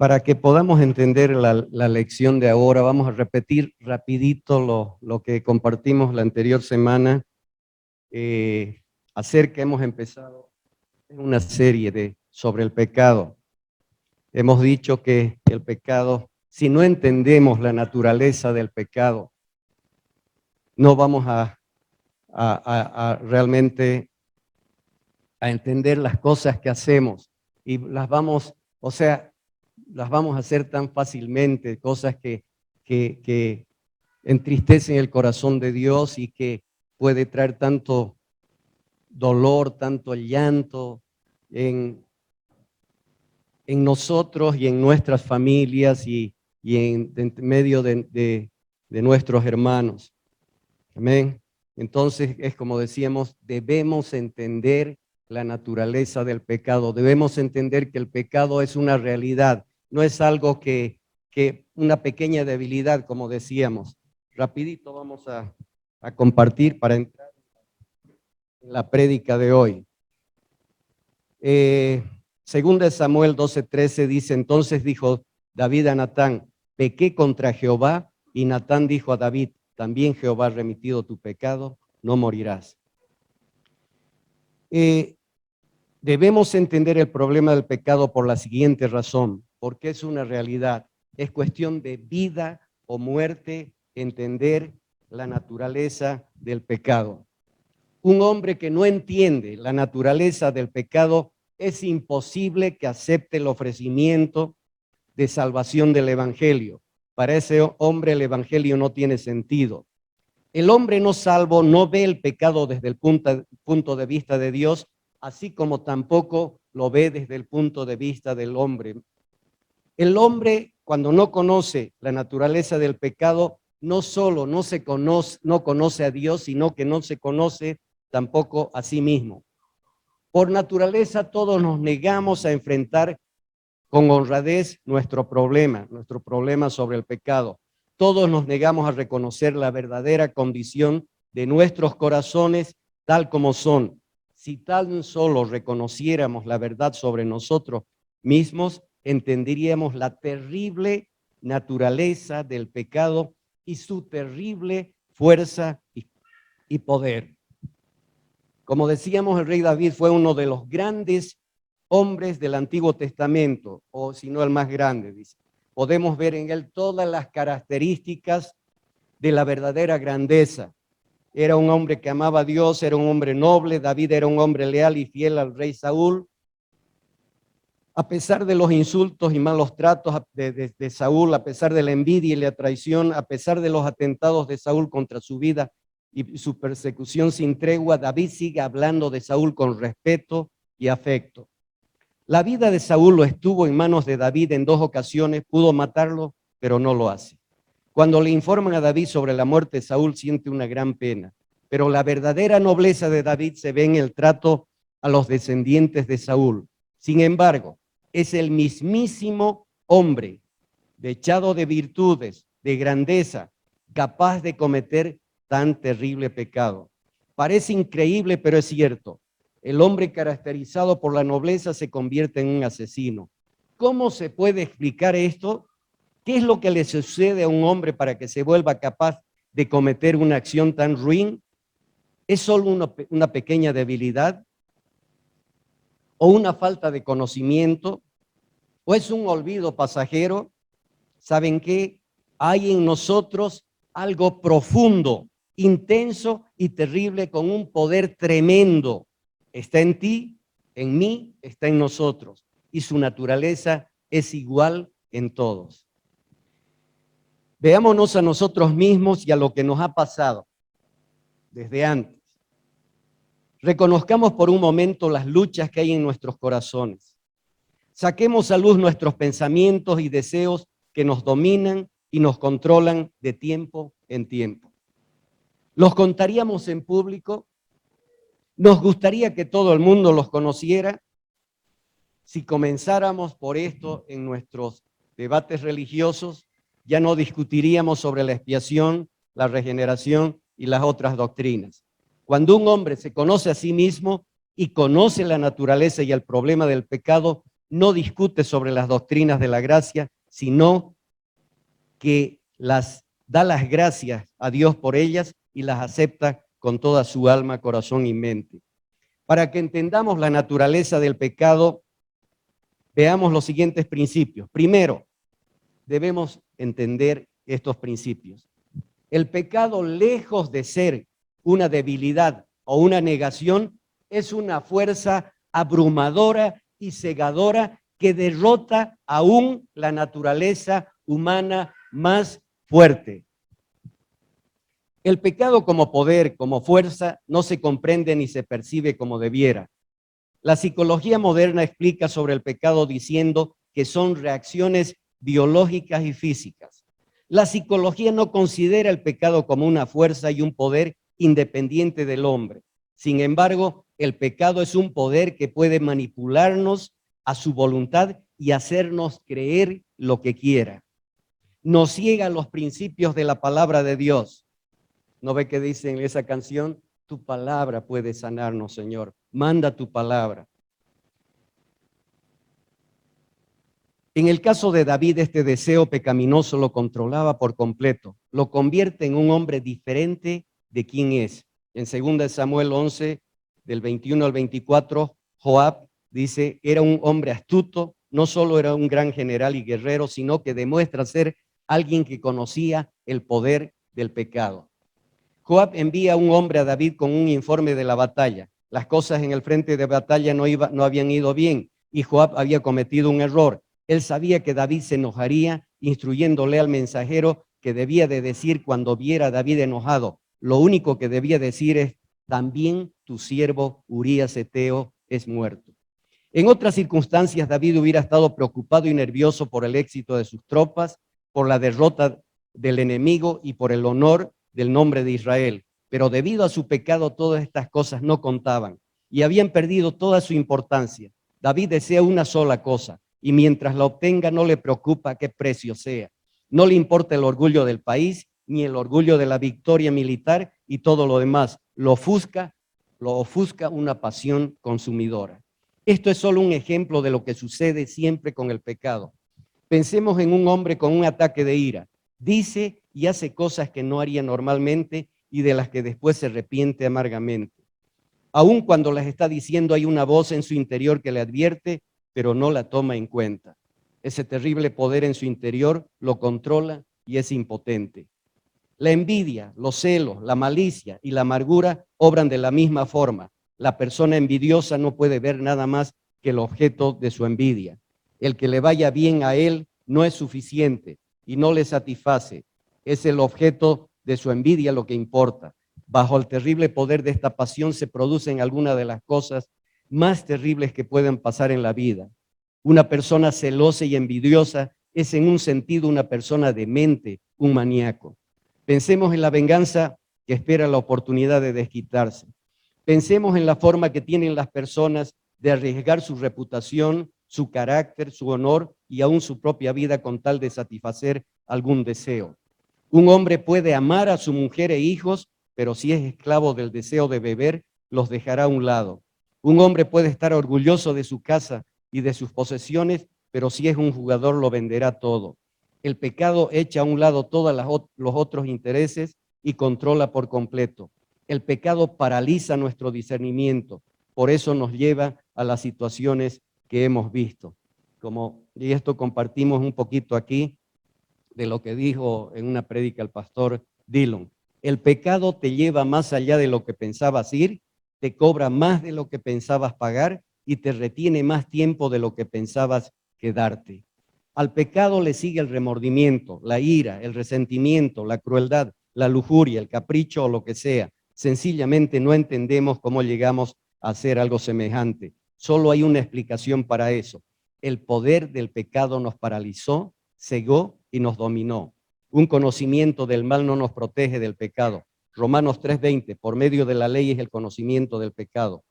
Para que podamos entender la lección de ahora, vamos a repetir rapidito lo que compartimos la anterior semana acerca, hemos empezado una serie sobre el pecado. Hemos dicho que el pecado, si no entendemos la naturaleza del pecado, no vamos a realmente a entender las cosas que hacemos y las vamos a hacer tan fácilmente, cosas que entristecen el corazón de Dios y que puede traer tanto dolor, tanto llanto en nosotros y en nuestras familias y en medio de nuestros hermanos. Amén. Entonces, es como decíamos, debemos entender la naturaleza del pecado. Debemos entender que el pecado es una realidad, no es algo que una pequeña debilidad, como decíamos. Rapidito vamos a compartir para entrar en la prédica de hoy. Segunda de Samuel 12:13 dice, entonces dijo David a Natán, pequé contra Jehová, y Natán dijo a David, también Jehová ha remitido tu pecado, no morirás. Debemos entender el problema del pecado por la siguiente razón, porque es una realidad, es cuestión de vida o muerte, entender la naturaleza del pecado. Un hombre que no entiende la naturaleza del pecado, es imposible que acepte el ofrecimiento de salvación del evangelio. Para ese hombre el evangelio no tiene sentido. El hombre no salvo no ve el pecado desde el punto de vista de Dios, así como tampoco lo ve desde el punto de vista del hombre. El hombre, cuando no conoce la naturaleza del pecado, no solo no conoce a Dios, sino que no se conoce tampoco a sí mismo. Por naturaleza, todos nos negamos a enfrentar con honradez nuestro problema sobre el pecado. Todos nos negamos a reconocer la verdadera condición de nuestros corazones tal como son. Si tan solo reconociéramos la verdad sobre nosotros mismos, entenderíamos la terrible naturaleza del pecado y su terrible fuerza y poder. Como decíamos, el rey David fue uno de los grandes hombres del Antiguo Testamento, o si no el más grande, dice. Podemos ver en él todas las características de la verdadera grandeza. Era un hombre que amaba a Dios, era un hombre noble. David era un hombre leal y fiel al rey Saúl. A pesar de los insultos y malos tratos de Saúl, a pesar de la envidia y la traición, a pesar de los atentados de Saúl contra su vida y su persecución sin tregua, David sigue hablando de Saúl con respeto y afecto. La vida de Saúl lo estuvo en manos de David en 2 ocasiones, pudo matarlo, pero no lo hace. Cuando le informan a David sobre la muerte de Saúl, siente una gran pena. Pero la verdadera nobleza de David se ve en el trato a los descendientes de Saúl. Sin embargo, es el mismísimo hombre, dechado de virtudes, de grandeza, capaz de cometer tan terrible pecado. Parece increíble, pero es cierto. El hombre caracterizado por la nobleza se convierte en un asesino. ¿Cómo se puede explicar esto? ¿Qué es lo que le sucede a un hombre para que se vuelva capaz de cometer una acción tan ruin? ¿Es solo una pequeña debilidad? ¿O una falta de conocimiento? ¿O es un olvido pasajero? ¿Saben qué? Hay en nosotros algo profundo, intenso y terrible con un poder tremendo. Está en ti, en mí, está en nosotros. Y su naturaleza es igual en todos. Veámonos a nosotros mismos y a lo que nos ha pasado desde antes. Reconozcamos por un momento las luchas que hay en nuestros corazones. Saquemos a luz nuestros pensamientos y deseos que nos dominan y nos controlan de tiempo en tiempo. ¿Los contaríamos en público? ¿Nos gustaría que todo el mundo los conociera? Si comenzáramos por esto en nuestros debates religiosos, ya no discutiríamos sobre la expiación, la regeneración y las otras doctrinas. Cuando un hombre se conoce a sí mismo y conoce la naturaleza y el problema del pecado, no discute sobre las doctrinas de la gracia, sino que da las gracias a Dios por ellas y las acepta con toda su alma, corazón y mente. Para que entendamos la naturaleza del pecado, veamos los siguientes principios. Primero, debemos entender estos principios. El pecado, lejos de ser una debilidad o una negación, es una fuerza abrumadora y cegadora que derrota aún la naturaleza humana más fuerte. El pecado como poder, como fuerza, no se comprende ni se percibe como debiera. La psicología moderna explica sobre el pecado diciendo que son reacciones biológicas y físicas. La psicología no considera el pecado como una fuerza y un poder independiente del hombre. Sin embargo, el pecado es un poder que puede manipularnos a su voluntad y hacernos creer lo que quiera. Nos ciega los principios de la palabra de Dios. ¿No ve que dice en esa canción? Tu palabra puede sanarnos, Señor. Manda tu palabra. En el caso de David, este deseo pecaminoso lo controlaba por completo. Lo convierte en un hombre diferente de quien es. En 2 Samuel 11, del 21 al 24, Joab dice, era un hombre astuto, no solo era un gran general y guerrero, sino que demuestra ser alguien que conocía el poder del pecado. Joab envía a un hombre a David con un informe de la batalla. Las cosas en el frente de batalla no habían ido bien y Joab había cometido un error. Él sabía que David se enojaría, instruyéndole al mensajero que debía de decir cuando viera a David enojado. Lo único que debía decir es, también tu siervo Urías Eteo es muerto. En otras circunstancias, David hubiera estado preocupado y nervioso por el éxito de sus tropas, por la derrota del enemigo y por el honor del nombre de Israel. Pero debido a su pecado, todas estas cosas no contaban y habían perdido toda su importancia. David desea una sola cosa y mientras la obtenga no le preocupa qué precio sea. No le importa el orgullo del país ni el orgullo de la victoria militar y todo lo demás. Lo ofusca una pasión consumidora. Esto es solo un ejemplo de lo que sucede siempre con el pecado. Pensemos en un hombre con un ataque de ira. Dice y hace cosas que no haría normalmente y de las que después se arrepiente amargamente. Aun cuando las está diciendo, hay una voz en su interior que le advierte, pero no la toma en cuenta. Ese terrible poder en su interior lo controla y es impotente. La envidia, los celos, la malicia y la amargura obran de la misma forma. La persona envidiosa no puede ver nada más que el objeto de su envidia. El que le vaya bien a él no es suficiente y no le satisface. Es el objeto de su envidia lo que importa. Bajo el terrible poder de esta pasión se producen algunas de las cosas más terribles que pueden pasar en la vida. Una persona celosa y envidiosa es en un sentido una persona demente, un maníaco. Pensemos en la venganza que espera la oportunidad de desquitarse. Pensemos en la forma que tienen las personas de arriesgar su reputación, su carácter, su honor y aún su propia vida con tal de satisfacer algún deseo. Un hombre puede amar a su mujer e hijos, pero si es esclavo del deseo de beber, los dejará a un lado. Un hombre puede estar orgulloso de su casa y de sus posesiones, pero si es un jugador lo venderá todo. El pecado echa a un lado todos los otros intereses y controla por completo. El pecado paraliza nuestro discernimiento, por eso nos lleva a las situaciones que hemos visto. Y esto compartimos un poquito aquí de lo que dijo en una prédica el pastor Dillon. El pecado te lleva más allá de lo que pensabas ir, te cobra más de lo que pensabas pagar y te retiene más tiempo de lo que pensabas quedarte. Al pecado le sigue el remordimiento, la ira, el resentimiento, la crueldad, la lujuria, el capricho o lo que sea. Sencillamente no entendemos cómo llegamos a hacer algo semejante. Solo hay una explicación para eso. El poder del pecado nos paralizó, cegó y nos dominó. Un conocimiento del mal no nos protege del pecado. Romanos 3:20, por medio de la ley es el conocimiento del pecado.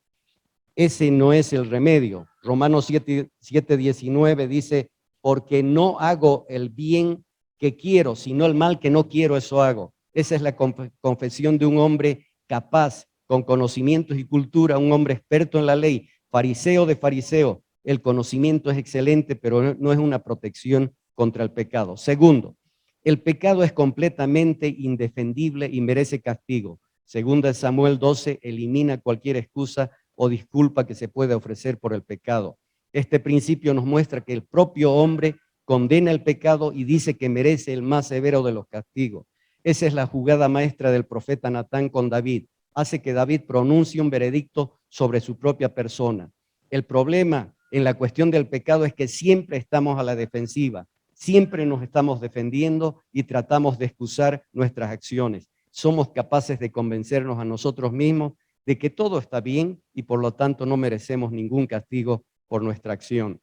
Ese no es el remedio. Romanos 7:19 dice, porque no hago el bien que quiero, sino el mal que no quiero, eso hago. Esa es la confesión de un hombre capaz, con conocimientos y cultura, un hombre experto en la ley, fariseo de fariseo, el conocimiento es excelente, pero no es una protección contra el pecado. Segundo, el pecado es completamente indefendible y merece castigo. Segunda Samuel 12 elimina cualquier excusa o disculpa que se pueda ofrecer por el pecado. Este principio nos muestra que el propio hombre condena el pecado y dice que merece el más severo de los castigos. Esa es la jugada maestra del profeta Natán con David. Hace que David pronuncie un veredicto sobre su propia persona. El problema en la cuestión del pecado es que siempre estamos a la defensiva, siempre nos estamos defendiendo y tratamos de excusar nuestras acciones. Somos capaces de convencernos a nosotros mismos de que todo está bien y por lo tanto no merecemos ningún castigo por nuestra acción.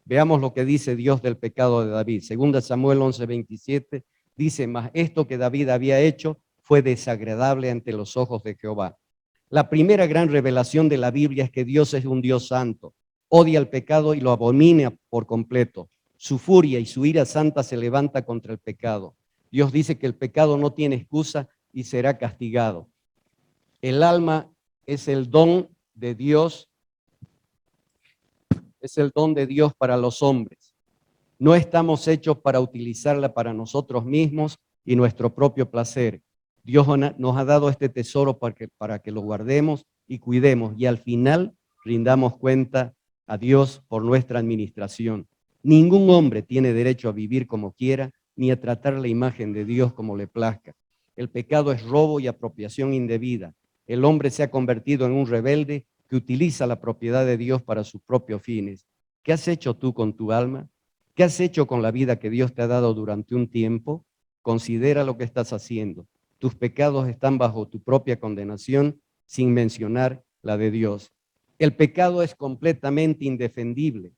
Veamos lo que dice Dios del pecado de David. Segunda Samuel 11:27 dice, mas esto que David había hecho fue desagradable ante los ojos de Jehová. La primera gran revelación de la Biblia es que Dios es un Dios santo, odia el pecado y lo abomina por completo. Su furia y su ira santa se levanta contra el pecado. Dios dice que el pecado no tiene excusa y será castigado. El alma es el don de Dios, es el don de Dios para los hombres. No estamos hechos para utilizarla para nosotros mismos y nuestro propio placer. Dios nos ha dado este tesoro para que lo guardemos y cuidemos y al final rindamos cuenta a Dios por nuestra administración. Ningún hombre tiene derecho a vivir como quiera ni a tratar la imagen de Dios como le plazca. El pecado es robo y apropiación indebida. El hombre se ha convertido en un rebelde que utiliza la propiedad de Dios para sus propios fines. ¿Qué has hecho tú con tu alma? ¿Qué has hecho con la vida que Dios te ha dado durante un tiempo? Considera lo que estás haciendo. Tus pecados están bajo tu propia condenación, sin mencionar la de Dios. El pecado es completamente indefendible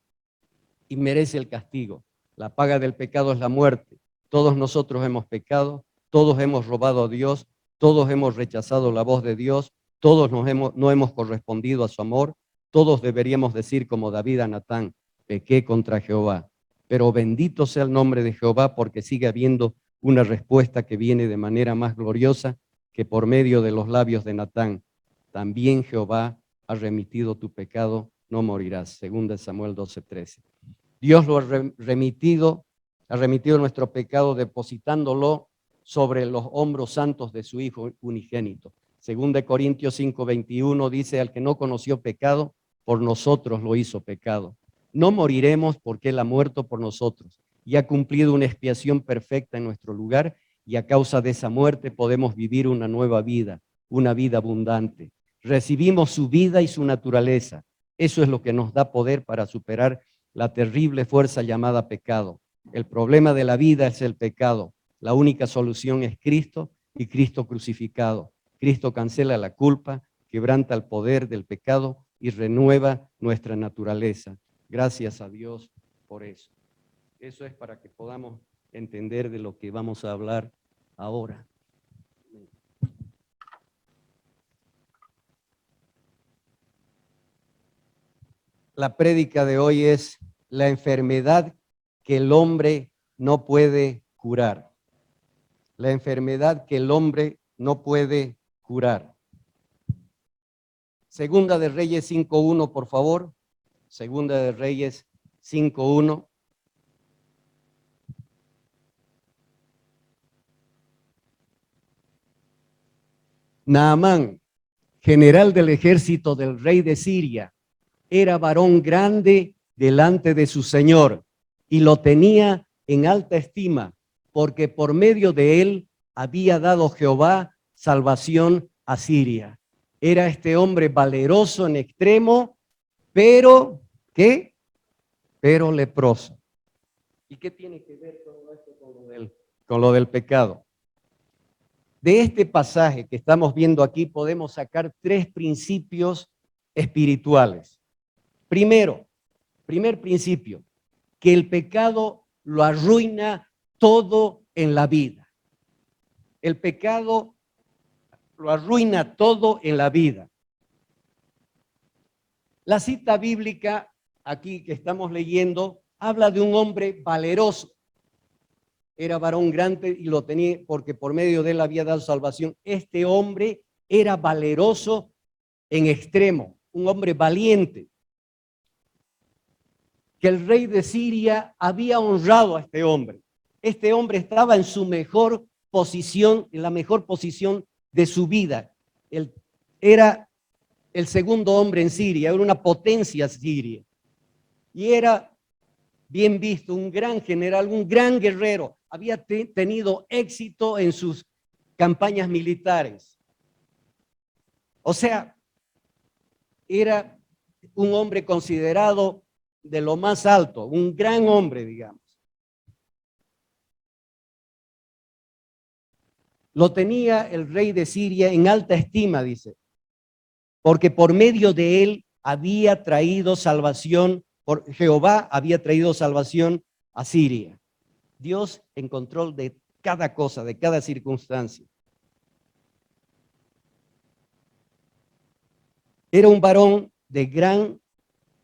y merece el castigo. La paga del pecado es la muerte. Todos nosotros hemos pecado, todos hemos robado a Dios, todos hemos rechazado la voz de Dios, todos no hemos correspondido a su amor, todos deberíamos decir como David a Natán, pequé contra Jehová. Pero bendito sea el nombre de Jehová porque sigue habiendo una respuesta que viene de manera más gloriosa que por medio de los labios de Natán. También Jehová ha remitido tu pecado, no morirás. Segunda Samuel 12:13. Dios lo ha remitido nuestro pecado depositándolo sobre los hombros santos de su Hijo unigénito. Segunda Corintios 5:21 dice, al que no conoció pecado, por nosotros lo hizo pecado. No moriremos porque Él ha muerto por nosotros y ha cumplido una expiación perfecta en nuestro lugar y a causa de esa muerte podemos vivir una nueva vida, una vida abundante. Recibimos su vida y su naturaleza. Eso es lo que nos da poder para superar la terrible fuerza llamada pecado. El problema de la vida es el pecado. La única solución es Cristo y Cristo crucificado. Cristo cancela la culpa, quebranta el poder del pecado y renueva nuestra naturaleza. Gracias a Dios por eso. Eso es para que podamos entender de lo que vamos a hablar ahora. La prédica de hoy es la enfermedad que el hombre no puede curar. La enfermedad que el hombre no puede curar. Segunda de Reyes 5:1, por favor. Segunda de Reyes 5:1. Naamán, general del ejército del rey de Siria, era varón grande delante de su señor y lo tenía en alta estima, porque por medio de él había dado Jehová salvación a Siria. Era este hombre valeroso en extremo, pero, ¿qué? Pero leproso. ¿Y qué tiene que ver todo esto con lo del pecado? De este pasaje que estamos viendo aquí podemos sacar tres principios espirituales. Primero, primer principio, que el pecado lo arruina todo en la vida. El pecado lo arruina todo en la vida. La cita bíblica aquí que estamos leyendo habla de un hombre valeroso. Era varón grande y lo tenía porque por medio de él había dado salvación. Este hombre era valeroso en extremo, un hombre valiente. que el rey de Siria había honrado a este hombre. Este hombre estaba en su mejor posición, en la mejor posición de su vida. Él era el segundo hombre en Siria, era una potencia siria. Y era bien visto, un gran general, un gran guerrero. Había tenido éxito en sus campañas militares. O sea, era un hombre considerado de lo más alto, un gran hombre, digamos. Lo tenía el rey de Siria en alta estima, dice, porque por medio de él había traído salvación, por Jehová había traído salvación a Siria. Dios en control de cada cosa, de cada circunstancia. Era un varón de gran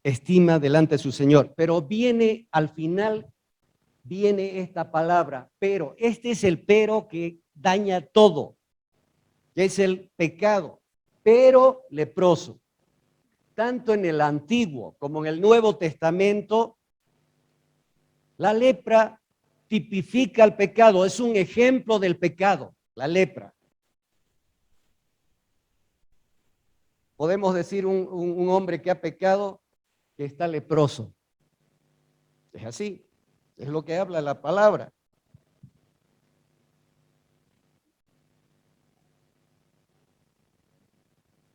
estima delante de su Señor, pero viene al final, viene esta palabra, pero. Este es el pero que daña todo, que es el pecado, pero leproso. Tanto en el Antiguo como en el Nuevo Testamento, la lepra tipifica el pecado, es un ejemplo del pecado, la lepra. Podemos decir un hombre que ha pecado que está leproso. Es así, es lo que habla la palabra.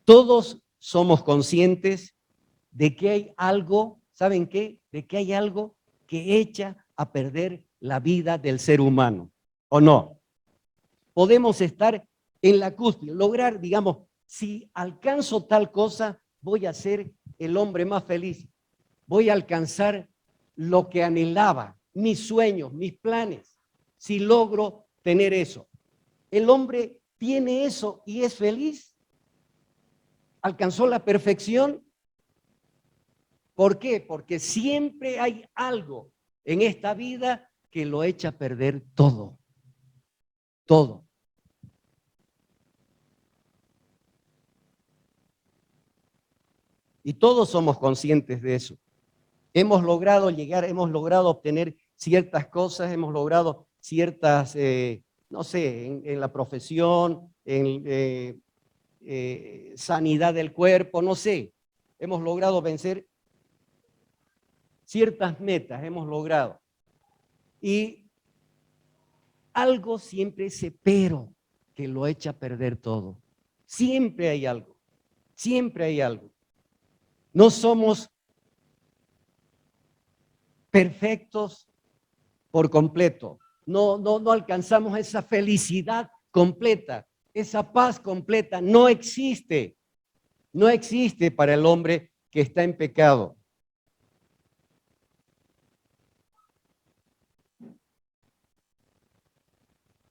Todos somos conscientes de que hay algo, ¿saben qué? De que hay algo que echa a perder la vida del ser humano, ¿o no? Podemos estar en la cúspide, lograr, digamos, si alcanzo tal cosa, voy a ser el hombre más feliz, voy a alcanzar lo que anhelaba, mis sueños, mis planes, si logro tener eso. El hombre tiene eso y es feliz. ¿Alcanzó la perfección? ¿Por qué? Porque siempre hay algo en esta vida que lo echa a perder todo. Todo. Y todos somos conscientes de eso. Hemos logrado llegar, hemos logrado obtener ciertas cosas, hemos logrado ciertas, no sé, en la profesión, en sanidad del cuerpo, no sé. Hemos logrado vencer ciertas metas, hemos logrado. Y algo siempre ese pero que lo echa a perder todo. Siempre hay algo, siempre hay algo. No somos perfectos por completo. No alcanzamos esa felicidad completa, esa paz completa. No existe. No existe para el hombre que está en pecado.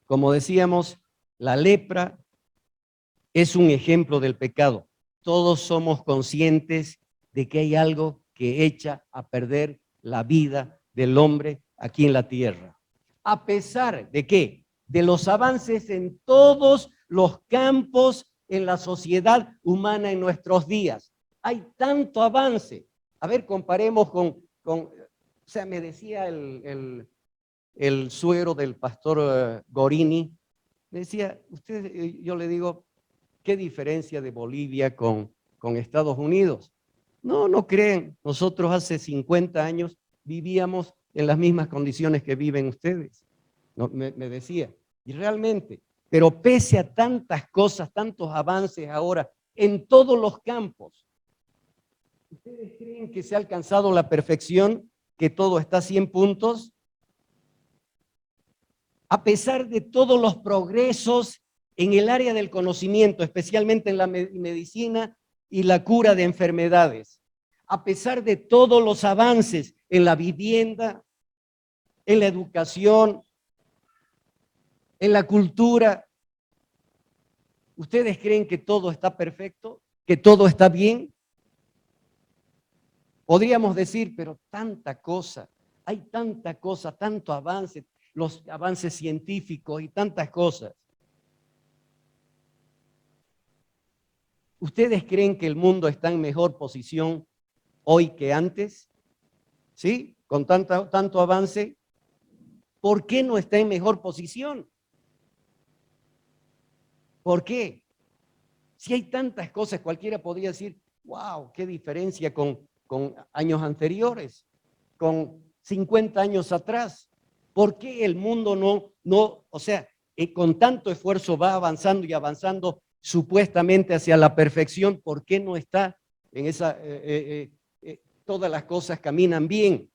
Como decíamos, la lepra es un ejemplo del pecado. Todos somos conscientes de que hay algo que echa a perder la vida del hombre aquí en la tierra. A pesar de que de los avances en todos los campos en la sociedad humana en nuestros días. Hay tanto avance. A ver, comparemos o sea, me decía el suegro del pastor Gorini, me decía, yo le digo, ¿qué diferencia de Bolivia con Estados Unidos? No creen. Nosotros hace 50 años vivíamos en las mismas condiciones que viven ustedes. No, me decía. Y realmente, pero pese a tantas cosas, tantos avances ahora en todos los campos, ¿ustedes creen que se ha alcanzado la perfección, que todo está a 100 puntos? A pesar de todos los progresos en el área del conocimiento, especialmente en la medicina y la cura de enfermedades, a pesar de todos los avances en la vivienda, en la educación, en la cultura, ¿ustedes creen que todo está perfecto? ¿Que todo está bien? Podríamos decir, pero tanta cosa, hay tanta cosa, tanto avance, los avances científicos y tantas cosas. ¿Ustedes creen que el mundo está en mejor posición hoy que antes? ¿sí? Con tanto avance, ¿por qué no está en mejor posición? ¿Por qué? Si hay tantas cosas, cualquiera podría decir, wow, qué diferencia con años anteriores, con 50 años atrás. ¿Por qué el mundo o sea, con tanto esfuerzo va avanzando y avanzando supuestamente hacia la perfección? ¿Por qué no está en esa, todas las cosas caminan bien?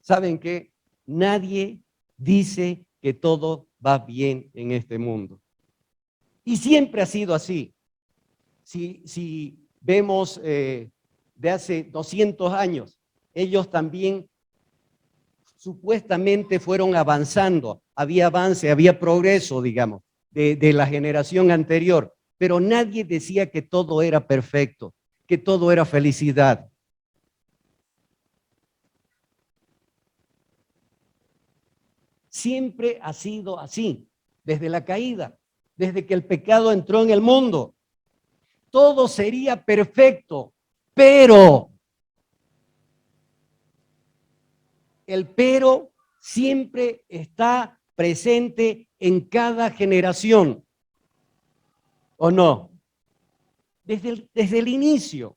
¿Saben qué? Nadie dice que todo va bien en este mundo. Y siempre ha sido así. Si vemos de hace 200 años, ellos también supuestamente fueron avanzando. Había avance, había progreso, digamos, de la generación anterior. Pero nadie decía que todo era perfecto, que todo era felicidad. Siempre ha sido así, desde la caída, desde que el pecado entró en el mundo. Todo sería perfecto, pero el pero siempre está presente en cada generación, ¿o no? Desde el inicio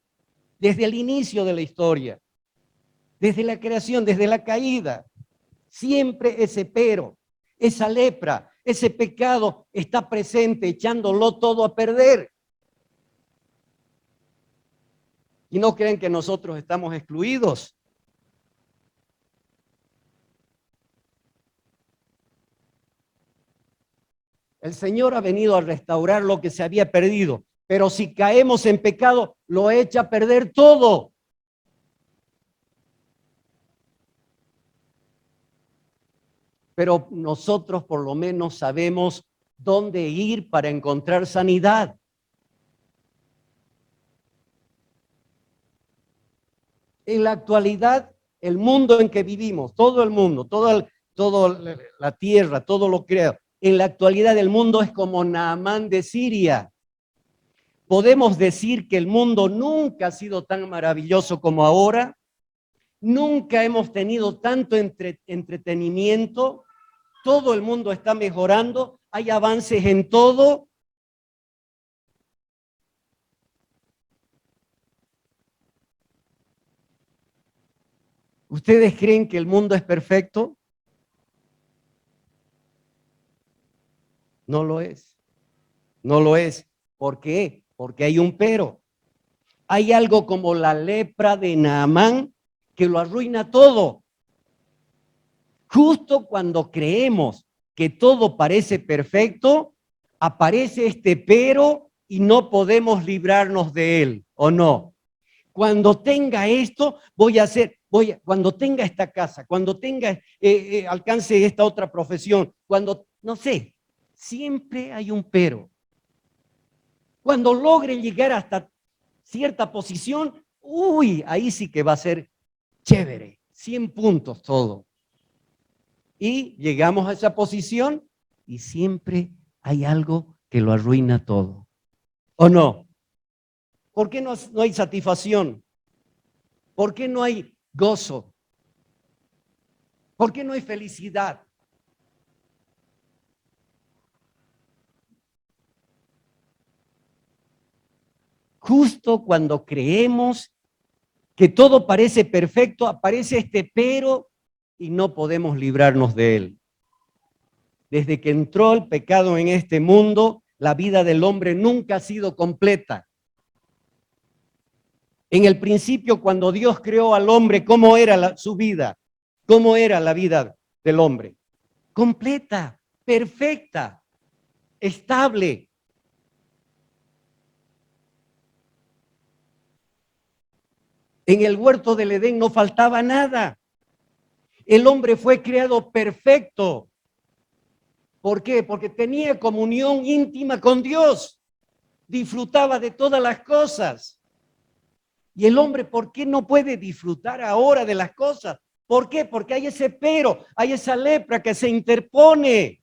de la historia, desde la creación, desde la caída, siempre ese pero, esa lepra, ese pecado está presente, echándolo todo a perder. ¿Y no creen que nosotros estamos excluidos? El Señor ha venido a restaurar lo que se había perdido, pero si caemos en pecado, lo echa a perder todo. Pero nosotros por lo menos sabemos dónde ir para encontrar sanidad. En la actualidad, el mundo en que vivimos, todo el mundo, toda la tierra, todo lo creo, en la actualidad el mundo es como Naamán de Siria. Podemos decir que el mundo nunca ha sido tan maravilloso como ahora, nunca hemos tenido tanto entretenimiento, todo el mundo está mejorando, hay avances en todo. ¿Ustedes creen que el mundo es perfecto? No lo es. No lo es. ¿Por qué? Porque hay un pero. Hay algo como la lepra de Naamán que lo arruina todo. Justo cuando creemos que todo parece perfecto, aparece este pero y no podemos librarnos de él, ¿o no? Cuando tenga esto, cuando tenga esta casa, cuando tenga, alcance esta otra profesión, cuando, no sé, siempre hay un pero. Cuando logren llegar hasta cierta posición, uy, ahí sí que va a ser chévere, 100 puntos todo. Y llegamos a esa posición y siempre hay algo que lo arruina todo. ¿O no? ¿Por qué no hay satisfacción? ¿Por qué no hay gozo? ¿Por qué no hay felicidad? Justo cuando creemos que todo parece perfecto, aparece este pero y no podemos librarnos de él. Desde que entró el pecado en este mundo, la vida del hombre nunca ha sido completa. En el principio, cuando Dios creó al hombre, ¿cómo era su vida? ¿Cómo era la vida del hombre? Completa, perfecta, estable. En el huerto del Edén no faltaba nada. El hombre fue creado perfecto. ¿Por qué? Porque tenía comunión íntima con Dios. Disfrutaba de todas las cosas. Y el hombre, ¿por qué no puede disfrutar ahora de las cosas? ¿Por qué? Porque hay ese pero, hay esa lepra que se interpone.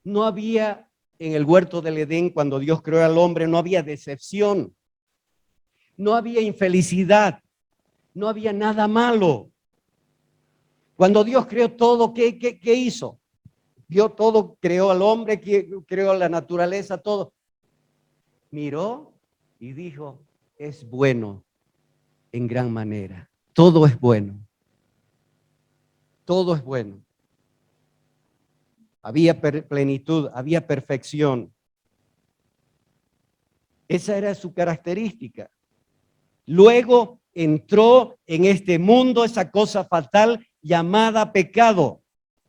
No había en el huerto del Edén, cuando Dios creó al hombre, no había decepción, no había infelicidad, no había nada malo. Cuando Dios creó todo, ¿qué hizo? Dios todo, creó al hombre, creó la naturaleza, todo. Miró y dijo, es bueno en gran manera. Todo es bueno. Todo es bueno. Había plenitud, había perfección. Esa era su característica. Luego entró en este mundo esa cosa fatal llamada pecado.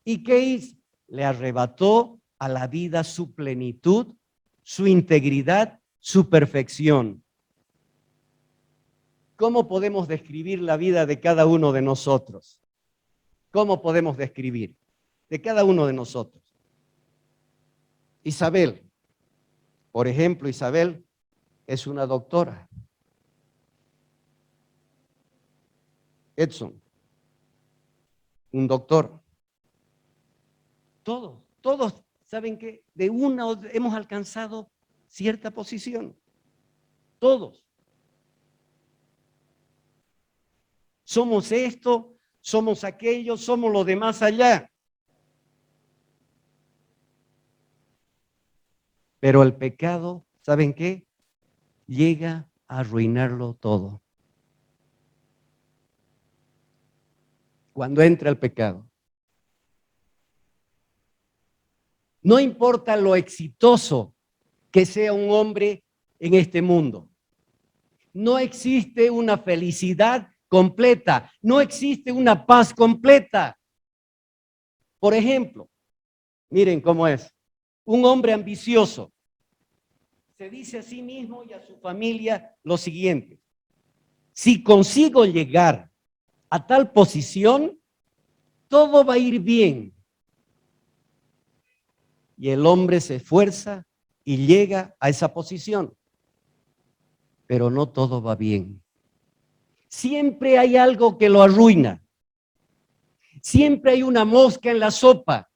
¿Y qué hizo? Le arrebató a la vida su plenitud, su integridad, su perfección. ¿Cómo podemos describir la vida de cada uno de nosotros? ¿Cómo podemos describir de cada uno de nosotros? Isabel, por ejemplo, Isabel es una doctora. Edson, un doctor. Todos saben que de una hemos alcanzado cierta posición. Todos. Somos esto, somos aquello, somos lo de más allá. Pero el pecado, ¿saben qué? Llega a arruinarlo todo. Cuando entra el pecado. No importa lo exitoso que sea un hombre en este mundo. No existe una felicidad completa. No existe una paz completa. Por ejemplo, miren cómo es. Un hombre ambicioso se dice a sí mismo y a su familia lo siguiente: si consigo llegar a tal posición, todo va a ir bien. Y el hombre se esfuerza y llega a esa posición, pero no todo va bien. Siempre hay algo que lo arruina. Siempre hay una mosca en la sopa.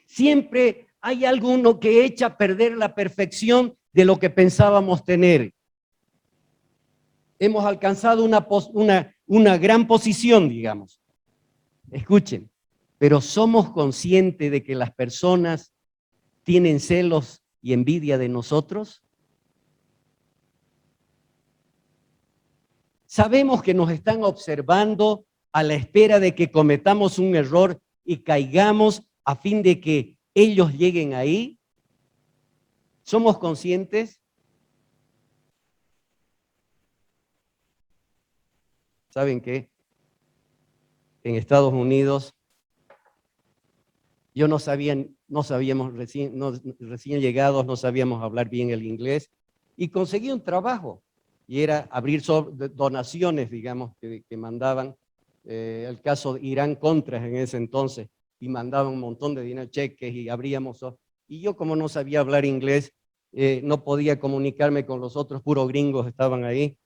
Siempre hay alguno que echa a perder la perfección de lo que pensábamos tener. Hemos alcanzado una gran posición, digamos. Escuchen, pero somos conscientes de que las personas tienen celos y envidia de nosotros. Sabemos que nos están observando a la espera de que cometamos un error y caigamos a fin de que ellos lleguen ahí. ¿Somos conscientes? ¿Saben qué? En Estados Unidos, yo no sabíamos recién llegados, no sabíamos hablar bien el inglés y conseguí un trabajo y era abrir donaciones, digamos, que mandaban. El caso de Irán Contras en ese entonces, y mandaban un montón de dinero, cheques, y abríamos. Y yo, como no sabía hablar inglés, no podía comunicarme con los otros, puros gringos estaban ahí.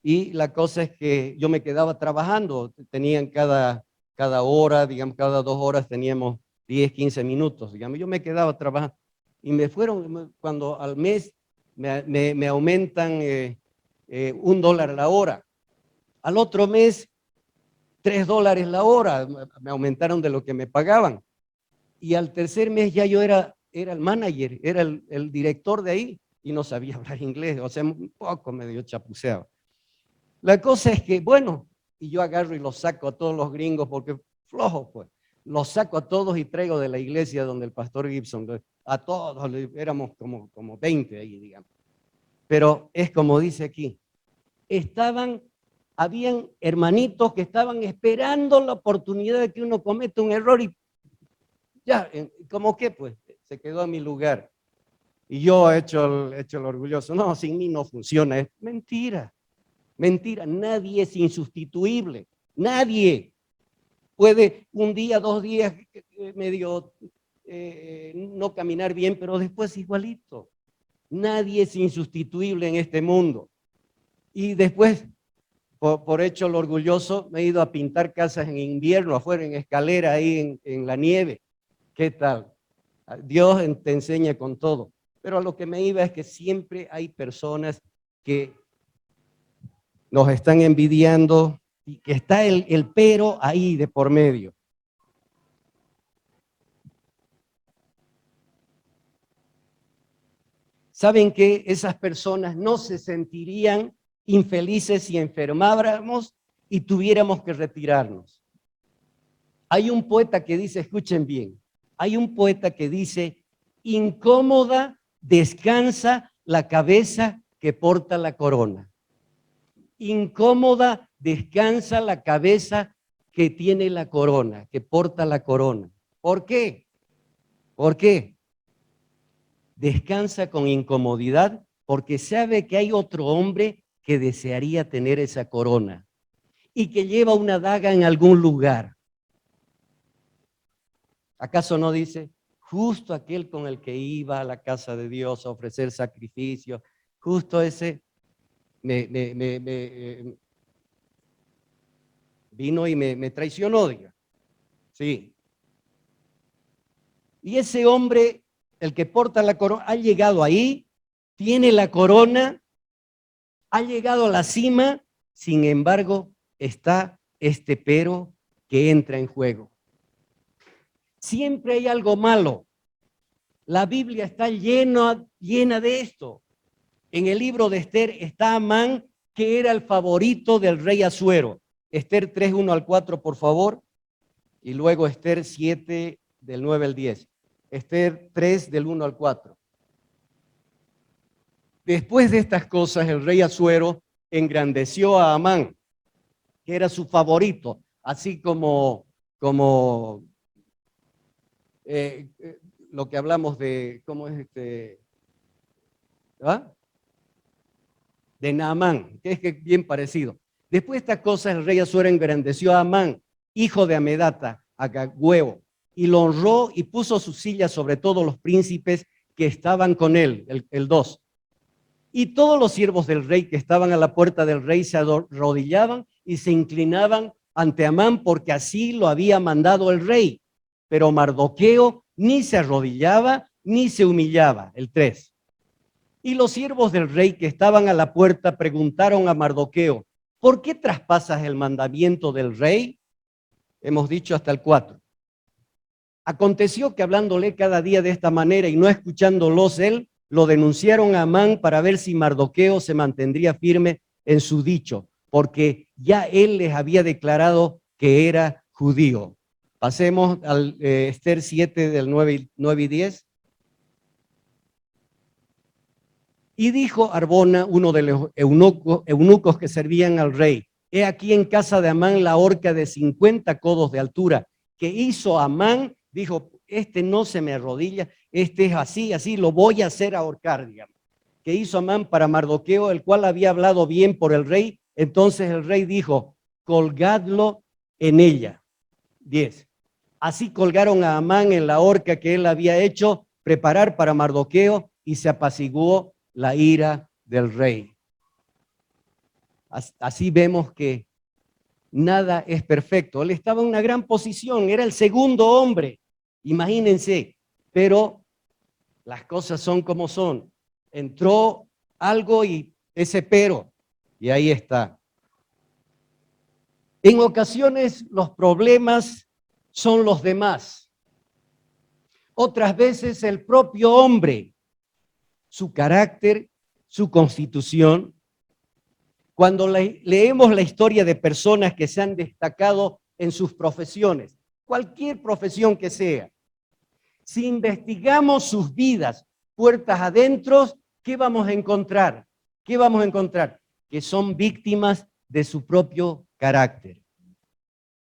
Y la cosa es que yo me quedaba trabajando, tenían cada hora, digamos, cada 2 horas teníamos 10, 15 minutos, digamos. Yo me quedaba trabajando y me fueron, cuando al mes me aumentan $1 la hora. Al otro mes, $3 la hora, me aumentaron de lo que me pagaban. Y al tercer mes ya yo era el manager, era el director de ahí y no sabía hablar inglés, o sea, un poco medio chapuceado. La cosa es que, bueno, y yo agarro y los saco a todos los gringos porque flojos, pues. Los saco a todos y traigo de la iglesia donde el pastor Gibson, a todos, éramos como 20 ahí, digamos. Pero es como dice aquí, habían hermanitos que estaban esperando la oportunidad de que uno cometa un error y ya, ¿cómo qué? Pues se quedó a mi lugar. Y yo he hecho el orgulloso. No, sin mí no funciona. Es mentira. Mentira. Nadie es insustituible. Nadie puede un día, 2 días medio no caminar bien, pero después igualito. Nadie es insustituible en este mundo. Y después, por hecho el orgulloso, me he ido a pintar casas en invierno, afuera en escalera, ahí en la nieve. ¿Qué tal? Dios te enseña con todo. Pero a lo que me iba es que siempre hay personas que nos están envidiando y que está el pero ahí de por medio. ¿Saben que esas personas no se sentirían infelices si enfermáramos y tuviéramos que retirarnos? Hay un poeta que dice, escuchen bien, hay un poeta que dice, incómoda descansa la cabeza que porta la corona. Incómoda descansa la cabeza que tiene la corona, que porta la corona. ¿Por qué? ¿Por qué? Descansa con incomodidad porque sabe que hay otro hombre que desearía tener esa corona y que lleva una daga en algún lugar. ¿Acaso no dice, justo aquel con el que iba a la casa de Dios a ofrecer sacrificio, justo ese vino y me traicionó, diga? Sí. Y ese hombre, el que porta la corona, ha llegado ahí, tiene la corona, ha llegado a la cima, sin embargo, está este pero que entra en juego. Siempre hay algo malo. La Biblia está llena de esto. En el libro de Esther está Amán, que era el favorito del rey Asuero. Esther 3, 1 al 4, por favor. Y luego Esther 7, del 9 al 10. Esther 3, del 1 al 4. Después de estas cosas, el rey Asuero engrandeció a Amán, que era su favorito, así como lo que hablamos de, ¿cómo es este? ¿Ah? De Naamán, que es bien parecido. Después de estas cosas, el rey Asuero engrandeció a Amán, hijo de Amedata, Agagüeo, y lo honró y puso su silla sobre todos los príncipes que estaban con él, el 2. Y todos los siervos del rey que estaban a la puerta del rey se arrodillaban y se inclinaban ante Amán porque así lo había mandado el rey. Pero Mardoqueo ni se arrodillaba ni se humillaba, el 3. Y los siervos del rey que estaban a la puerta preguntaron a Mardoqueo, ¿por qué traspasas el mandamiento del rey? Hemos dicho hasta el 4. Aconteció que hablándole cada día de esta manera y no escuchándolos él, lo denunciaron a Amán para ver si Mardoqueo se mantendría firme en su dicho, porque ya él les había declarado que era judío. Pasemos al Esther 7 del 9 y 10. Y dijo Arbona, uno de los eunucos que servían al rey, he aquí en casa de Amán la horca de 50 codos de altura, que hizo Amán, dijo, este no se me arrodilla, este es así, así, lo voy a hacer ahorcar, digamos. Que hizo Amán para Mardoqueo, el cual había hablado bien por el rey. Entonces el rey dijo, colgadlo en ella. 10. Así colgaron a Amán en la horca que él había hecho preparar para Mardoqueo y se apaciguó la ira del rey. Así vemos que nada es perfecto. Él estaba en una gran posición, era el segundo hombre, imagínense, pero las cosas son como son. Entró algo y ese pero, y ahí está. En ocasiones los problemas son los demás. Otras veces el propio hombre, su carácter, su constitución. Cuando leemos la historia de personas que se han destacado en sus profesiones, cualquier profesión que sea, si investigamos sus vidas, puertas adentro, ¿qué vamos a encontrar? ¿Qué vamos a encontrar? Que son víctimas de su propio carácter.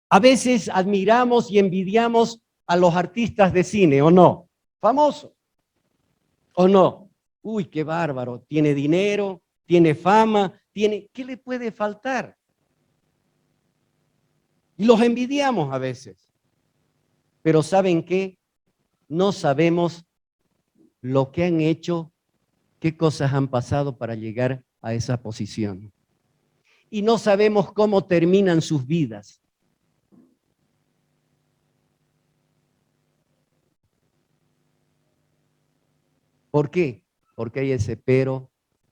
A veces admiramos y envidiamos a los artistas de cine, ¿o no? Famosos, ¿o no? Uy, qué bárbaro, tiene dinero, tiene fama, ¿qué le puede faltar? Y los envidiamos a veces. Pero ¿saben qué? No sabemos lo que han hecho, qué cosas han pasado para llegar a esa posición. Y no sabemos cómo terminan sus vidas. ¿Por qué? Porque hay ese pero.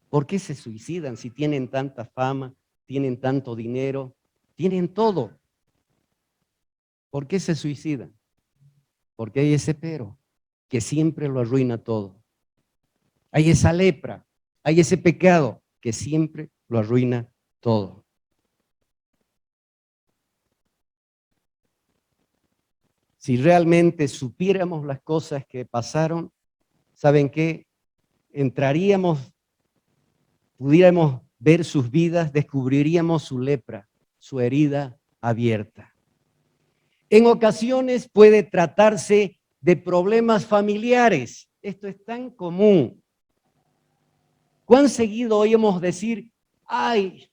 ¿Por qué se suicidan si tienen tanta fama, tienen tanto dinero, tienen todo? ¿Por qué se suicidan? Porque hay ese pero que siempre lo arruina todo. Hay esa lepra, hay ese pecado que siempre lo arruina todo. Si realmente supiéramos las cosas que pasaron, ¿saben qué? Entraríamos, pudiéramos ver sus vidas, descubriríamos su lepra, su herida abierta. En ocasiones puede tratarse de problemas familiares. Esto es tan común. ¿Cuán seguido oímos decir, ay,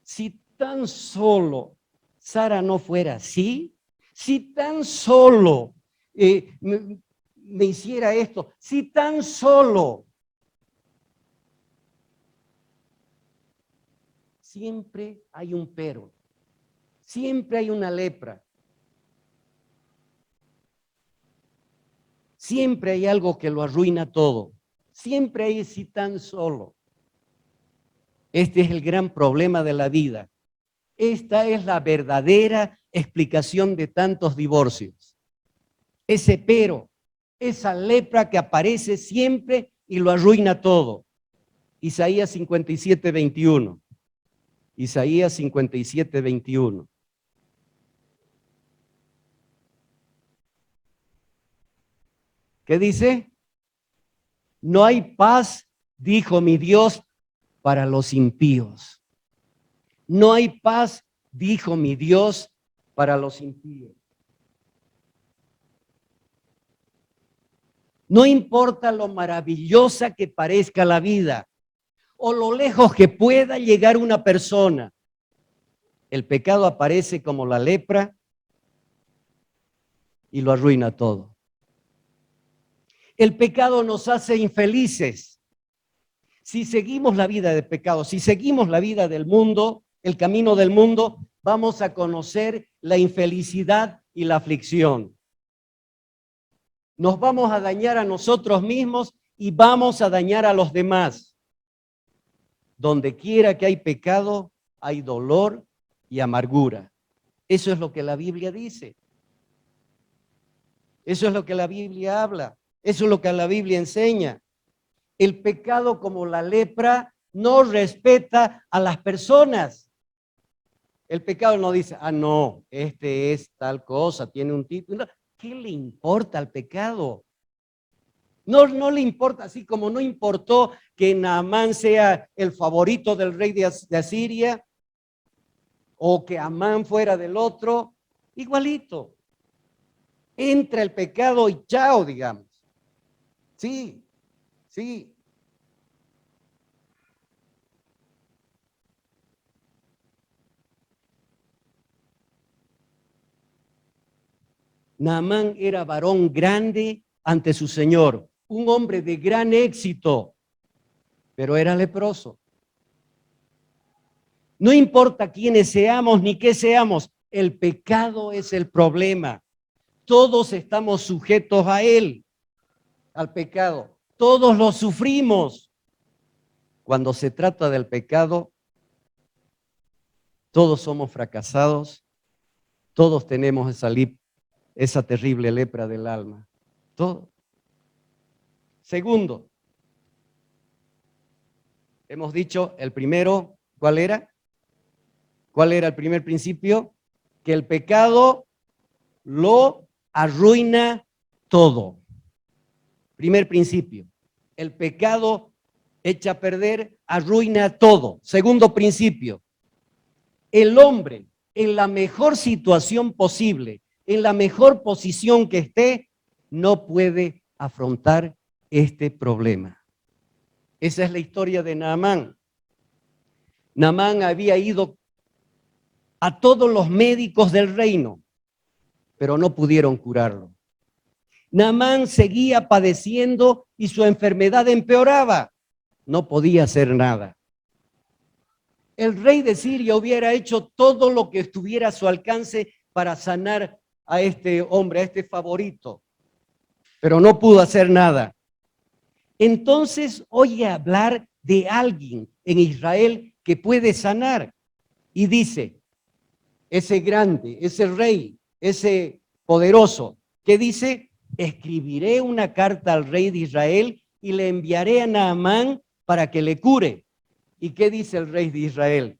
si tan solo Sara no fuera así, si tan solo me hiciera esto, si tan solo. Siempre hay un pero, siempre hay una lepra, siempre hay algo que lo arruina todo, siempre hay si tan solo. Este es el gran problema de la vida. Esta es la verdadera explicación de tantos divorcios. Ese pero, esa lepra que aparece siempre y lo arruina todo. Isaías 57, 21. Isaías 57, 21. ¿Qué dice? No hay paz, dijo mi Dios, para los impíos. No hay paz, dijo mi Dios, para los impíos. No importa lo maravillosa que parezca la vida o lo lejos que pueda llegar una persona, el pecado aparece como la lepra y lo arruina todo. El pecado nos hace infelices. Si seguimos la vida de pecado, si seguimos la vida del mundo, el camino del mundo, vamos a conocer la infelicidad y la aflicción. Nos vamos a dañar a nosotros mismos y vamos a dañar a los demás. Donde quiera que hay pecado, hay dolor y amargura. Eso es lo que la Biblia dice. Eso es lo que la Biblia habla. Eso es lo que la Biblia enseña. El pecado, como la lepra, no respeta a las personas. El pecado no dice, ah, no, este es tal cosa, tiene un título. ¿Qué le importa al pecado? No le importa, así como no importó que Naamán sea el favorito del rey de Asiria o que Amán fuera del otro, igualito. Entra el pecado y chao, digamos. Sí, sí. Naamán era varón grande ante su señor, un hombre de gran éxito, pero era leproso. No importa quiénes seamos ni qué seamos, el pecado es el problema. Todos estamos sujetos a él, al pecado. Todos lo sufrimos. Cuando se trata del pecado, todos somos fracasados, todos tenemos esa terrible lepra del alma. Todo. Segundo, hemos dicho el primero, ¿cuál era? ¿Cuál era el primer principio? Que el pecado lo arruina todo. Primer principio. El pecado echa a perder, arruina todo. Segundo principio. El hombre en la mejor situación posible, en la mejor posición que esté, no puede afrontar este problema. Esa es la historia de Naamán. Naamán había ido a todos los médicos del reino, pero no pudieron curarlo. Naamán seguía padeciendo y su enfermedad empeoraba. No podía hacer nada. El rey de Siria hubiera hecho todo lo que estuviera a su alcance para sanar a este hombre, a este favorito, pero no pudo hacer nada. Entonces oye hablar de alguien en Israel que puede sanar y dice, ese grande, ese rey, ese poderoso, que dice, escribiré una carta al rey de Israel y le enviaré a Naamán para que le cure. ¿Y qué dice el rey de Israel?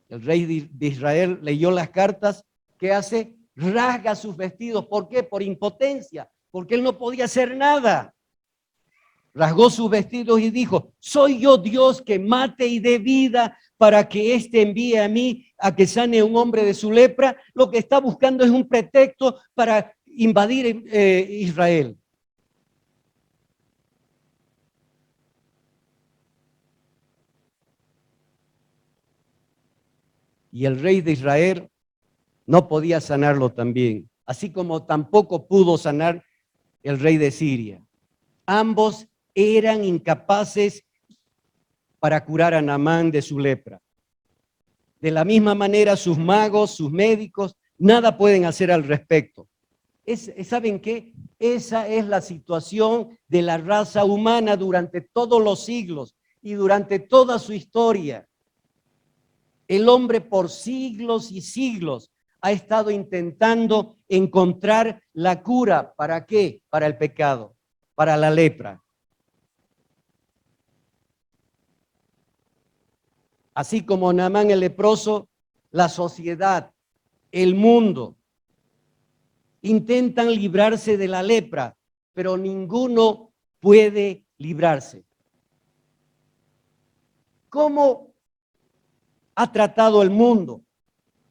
El rey de Israel leyó las cartas. ¿Qué hace? Rasga sus vestidos. ¿Por qué? Por impotencia, porque él no podía hacer nada. Rasgó sus vestidos y dijo, soy yo Dios que mate y dé vida para que éste envíe a mí a que sane a un hombre de su lepra. Lo que está buscando es un pretexto para invadir Israel. Y el rey de Israel no podía sanarlo también, así como tampoco pudo sanar el rey de Siria. Ambos eran incapaces para curar a Naamán de su lepra. De la misma manera, sus magos, sus médicos, nada pueden hacer al respecto. ¿Saben qué? Esa es la situación de la raza humana durante todos los siglos y durante toda su historia. El hombre por siglos y siglos ha estado intentando encontrar la cura. ¿Para qué? Para el pecado, para la lepra. Así como Naamán el leproso, la sociedad, el mundo, intentan librarse de la lepra, pero ninguno puede librarse. ¿Cómo ha tratado el mundo?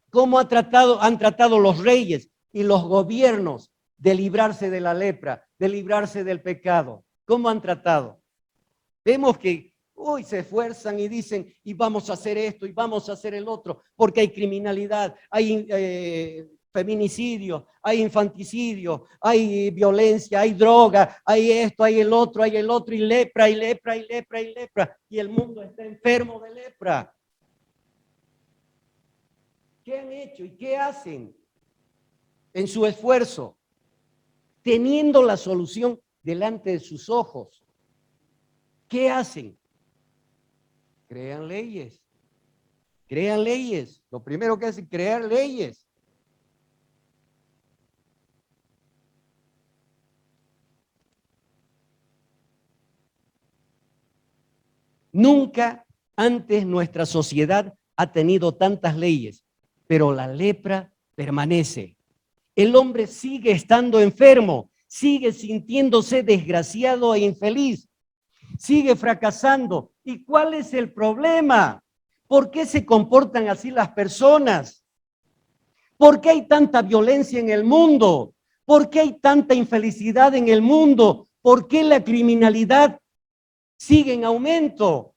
¿Cómo han tratado los reyes y los gobiernos de librarse de la lepra, de librarse del pecado? ¿Cómo han tratado? Vemos que hoy se esfuerzan y dicen, y vamos a hacer esto, y vamos a hacer el otro, porque hay criminalidad, hay feminicidio, hay infanticidio, hay violencia, hay droga, hay esto, hay el otro, y lepra, y lepra, y lepra, y lepra, y el mundo está enfermo de lepra. ¿Qué han hecho y qué hacen en su esfuerzo? Teniendo la solución delante de sus ojos. ¿Qué hacen? Crean leyes. Crean leyes. Lo primero que hacen es crear leyes. Nunca antes nuestra sociedad ha tenido tantas leyes, pero la lepra permanece. El hombre sigue estando enfermo, sigue sintiéndose desgraciado e infeliz, sigue fracasando. ¿Y cuál es el problema? ¿Por qué se comportan así las personas? ¿Por qué hay tanta violencia en el mundo? ¿Por qué hay tanta infelicidad en el mundo? ¿Por qué la criminalidad sigue en aumento?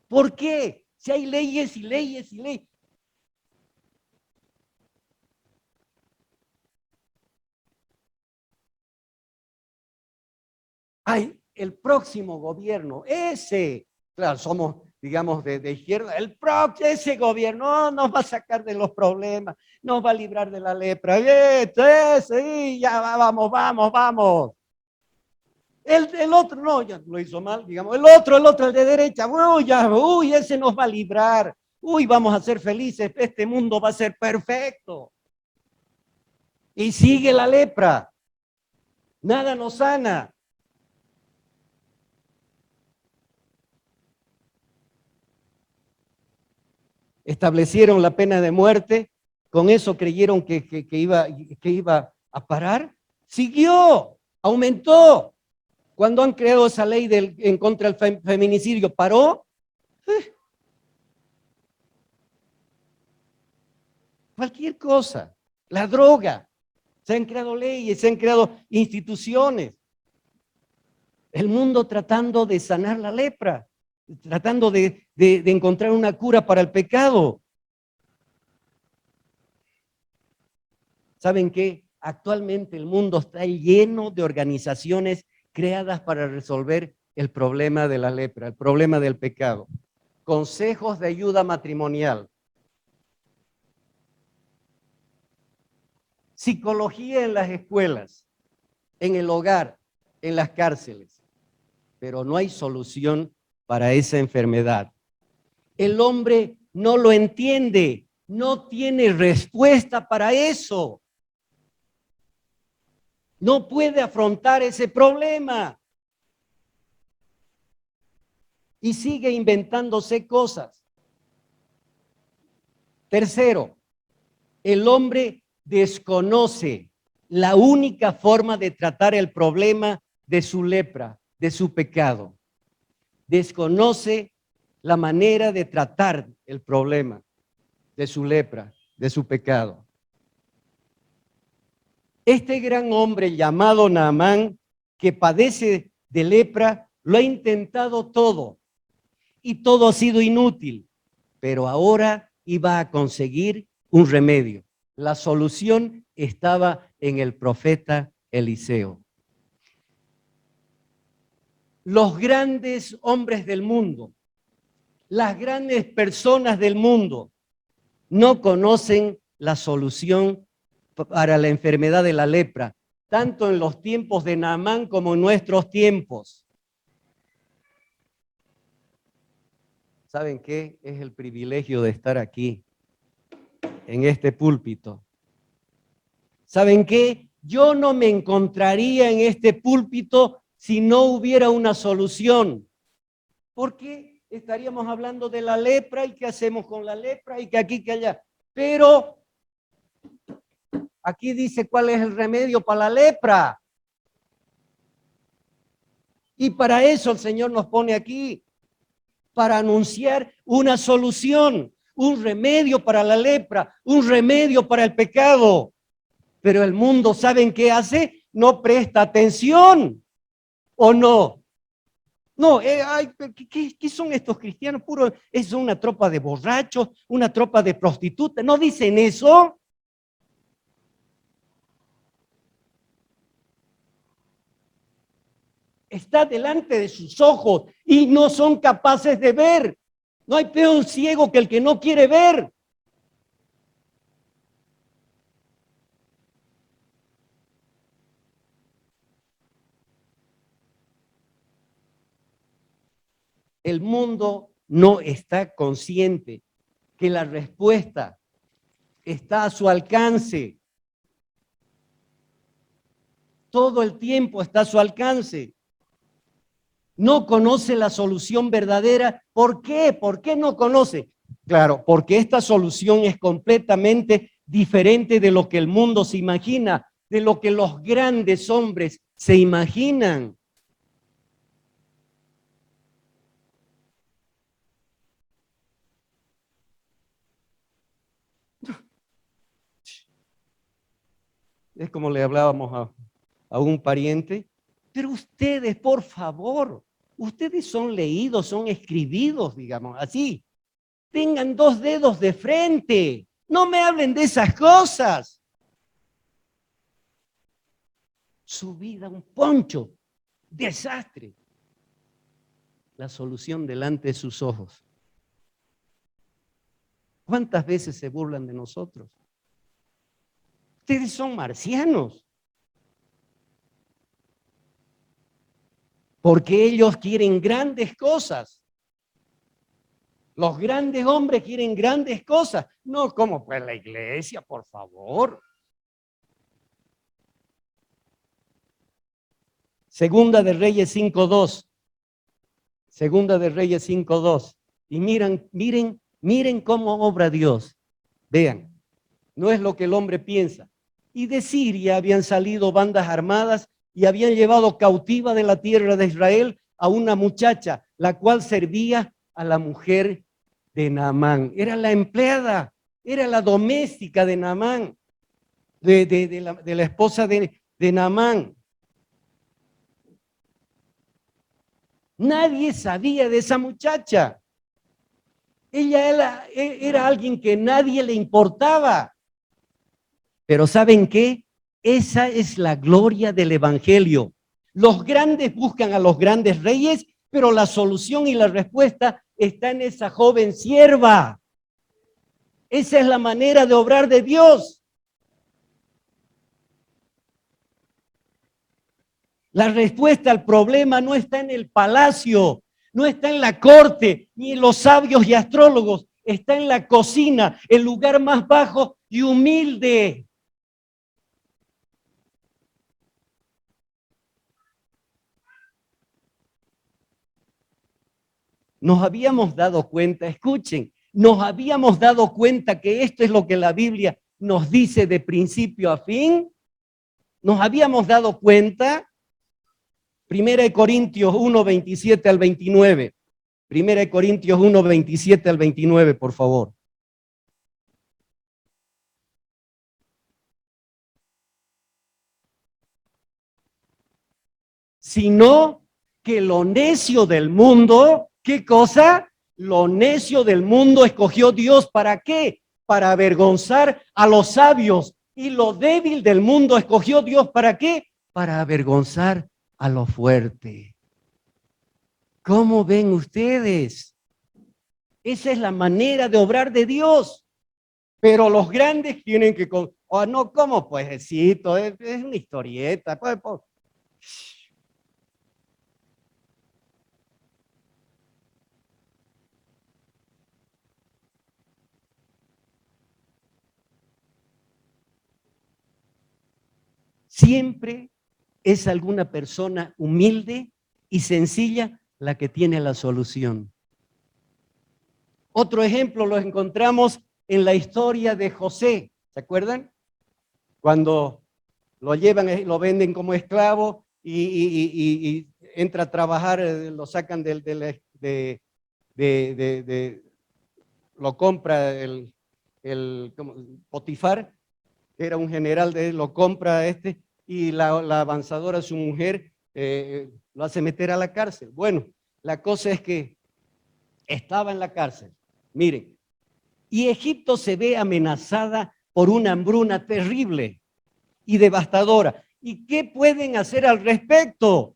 ¿Por qué? Si hay leyes y leyes y leyes. Ay, el próximo gobierno, ese, claro, somos, digamos, de izquierda, ese gobierno nos va a sacar de los problemas, nos va a librar de la lepra. Ese, ya vamos, vamos, vamos. El otro, no, ya lo hizo mal, digamos, el de derecha, uy, ese nos va a librar, uy, vamos a ser felices, este mundo va a ser perfecto. Y sigue la lepra, nada nos sana. Establecieron la pena de muerte, con eso creyeron que iba a parar, siguió, aumentó. Cuando han creado esa ley en contra del feminicidio, ¿paró? Cualquier cosa, la droga, se han creado leyes, se han creado instituciones. El mundo tratando de sanar la lepra, tratando de encontrar una cura para el pecado. ¿Saben qué? Actualmente el mundo está lleno de organizaciones creadas para resolver el problema de la lepra, el problema del pecado. Consejos de ayuda matrimonial, psicología en las escuelas, en el hogar, en las cárceles. pero no hay solución para esa enfermedad. El hombre no lo entiende, no tiene respuesta para eso. No puede afrontar ese problema. Y sigue inventándose cosas. Tercero, el hombre desconoce la única forma de tratar el problema de su lepra, de su pecado. Desconoce la manera de tratar el problema de su lepra, de su pecado. Este gran hombre llamado Naamán, que padece de lepra, lo ha intentado todo y todo ha sido inútil, pero ahora iba a conseguir un remedio. La solución estaba en el profeta Eliseo. Los grandes hombres del mundo, las grandes personas del mundo, no conocen la solución para la enfermedad de la lepra, tanto en los tiempos de Naamán como en nuestros tiempos. ¿Saben qué? Es el privilegio de estar aquí, en este púlpito. ¿Saben qué? Yo no me encontraría en este púlpito si no hubiera una solución. ¿Por qué estaríamos hablando de la lepra y qué hacemos con la lepra y que aquí, que allá? Pero aquí dice cuál es el remedio para la lepra. Y para eso el Señor nos pone aquí, para anunciar una solución, un remedio para la lepra, un remedio para el pecado. Pero el mundo, ¿saben qué hace? No presta atención, ¿o no? No, ¿qué son estos cristianos? Puro, es una tropa de borrachos, una tropa de prostitutas. ¿No dicen eso? Está delante de sus ojos y no son capaces de ver. No hay peor ciego que el que no quiere ver. El mundo no está consciente que la respuesta está a su alcance. Todo el tiempo está a su alcance. No conoce la solución verdadera. ¿Por qué? ¿Por qué no conoce? Claro, porque esta solución es completamente diferente de lo que el mundo se imagina, de lo que los grandes hombres se imaginan. Es como le hablábamos a un pariente, pero ustedes, por favor, ustedes son leídos, son escribidos, digamos, así. Tengan dos dedos de frente. No me hablen de esas cosas. Su vida un poncho, desastre. La solución delante de sus ojos. ¿Cuántas veces se burlan de nosotros? Ustedes son marcianos. Porque ellos quieren grandes cosas. Los grandes hombres quieren grandes cosas. No como pues la iglesia, por favor. Segunda de Reyes 5:2. Segunda de Reyes 5:2. Y miren cómo obra Dios. Vean, no es lo que el hombre piensa. Y de Siria habían salido bandas armadas y habían llevado cautiva de la tierra de Israel a una muchacha, la cual servía a la mujer de Naamán. Era la empleada, era la doméstica de Naamán, de la esposa de Naamán. Nadie sabía de esa muchacha. Ella era alguien que nadie le importaba. Pero ¿saben qué? Esa es la gloria del evangelio. Los grandes buscan a los grandes reyes, pero la solución y la respuesta está en esa joven sierva. Esa es la manera de obrar de Dios. La respuesta al problema no está en el palacio, no está en la corte, ni en los sabios y astrólogos, está en la cocina, el lugar más bajo y humilde. Nos habíamos dado cuenta, escuchen, nos habíamos dado cuenta que esto es lo que la Biblia nos dice de principio a fin. Nos habíamos dado cuenta. Primera de Corintios 1, 27 al 29. Primera de Corintios 1, 27 al 29, por favor. Sino que lo necio del mundo, ¿qué cosa? Lo necio del mundo escogió Dios, ¿para qué? Para avergonzar a los sabios. Y lo débil del mundo escogió Dios, ¿para qué? Para avergonzar a lo fuerte. ¿Cómo ven ustedes? Esa es la manera de obrar de Dios. Pero los grandes tienen que... Oh, no, ¿cómo puesecito? Es una historieta. Pues. Siempre es alguna persona humilde y sencilla la que tiene la solución. Otro ejemplo lo encontramos en la historia de José. ¿Se acuerdan? Cuando lo llevan, lo venden como esclavo y entra a trabajar, lo sacan lo compra el Potifar, que era un general de él, lo compra y la avanzadora, su mujer, lo hace meter a la cárcel. Bueno, la cosa es que estaba en la cárcel. Miren, y Egipto se ve amenazada por una hambruna terrible y devastadora. ¿Y qué pueden hacer al respecto?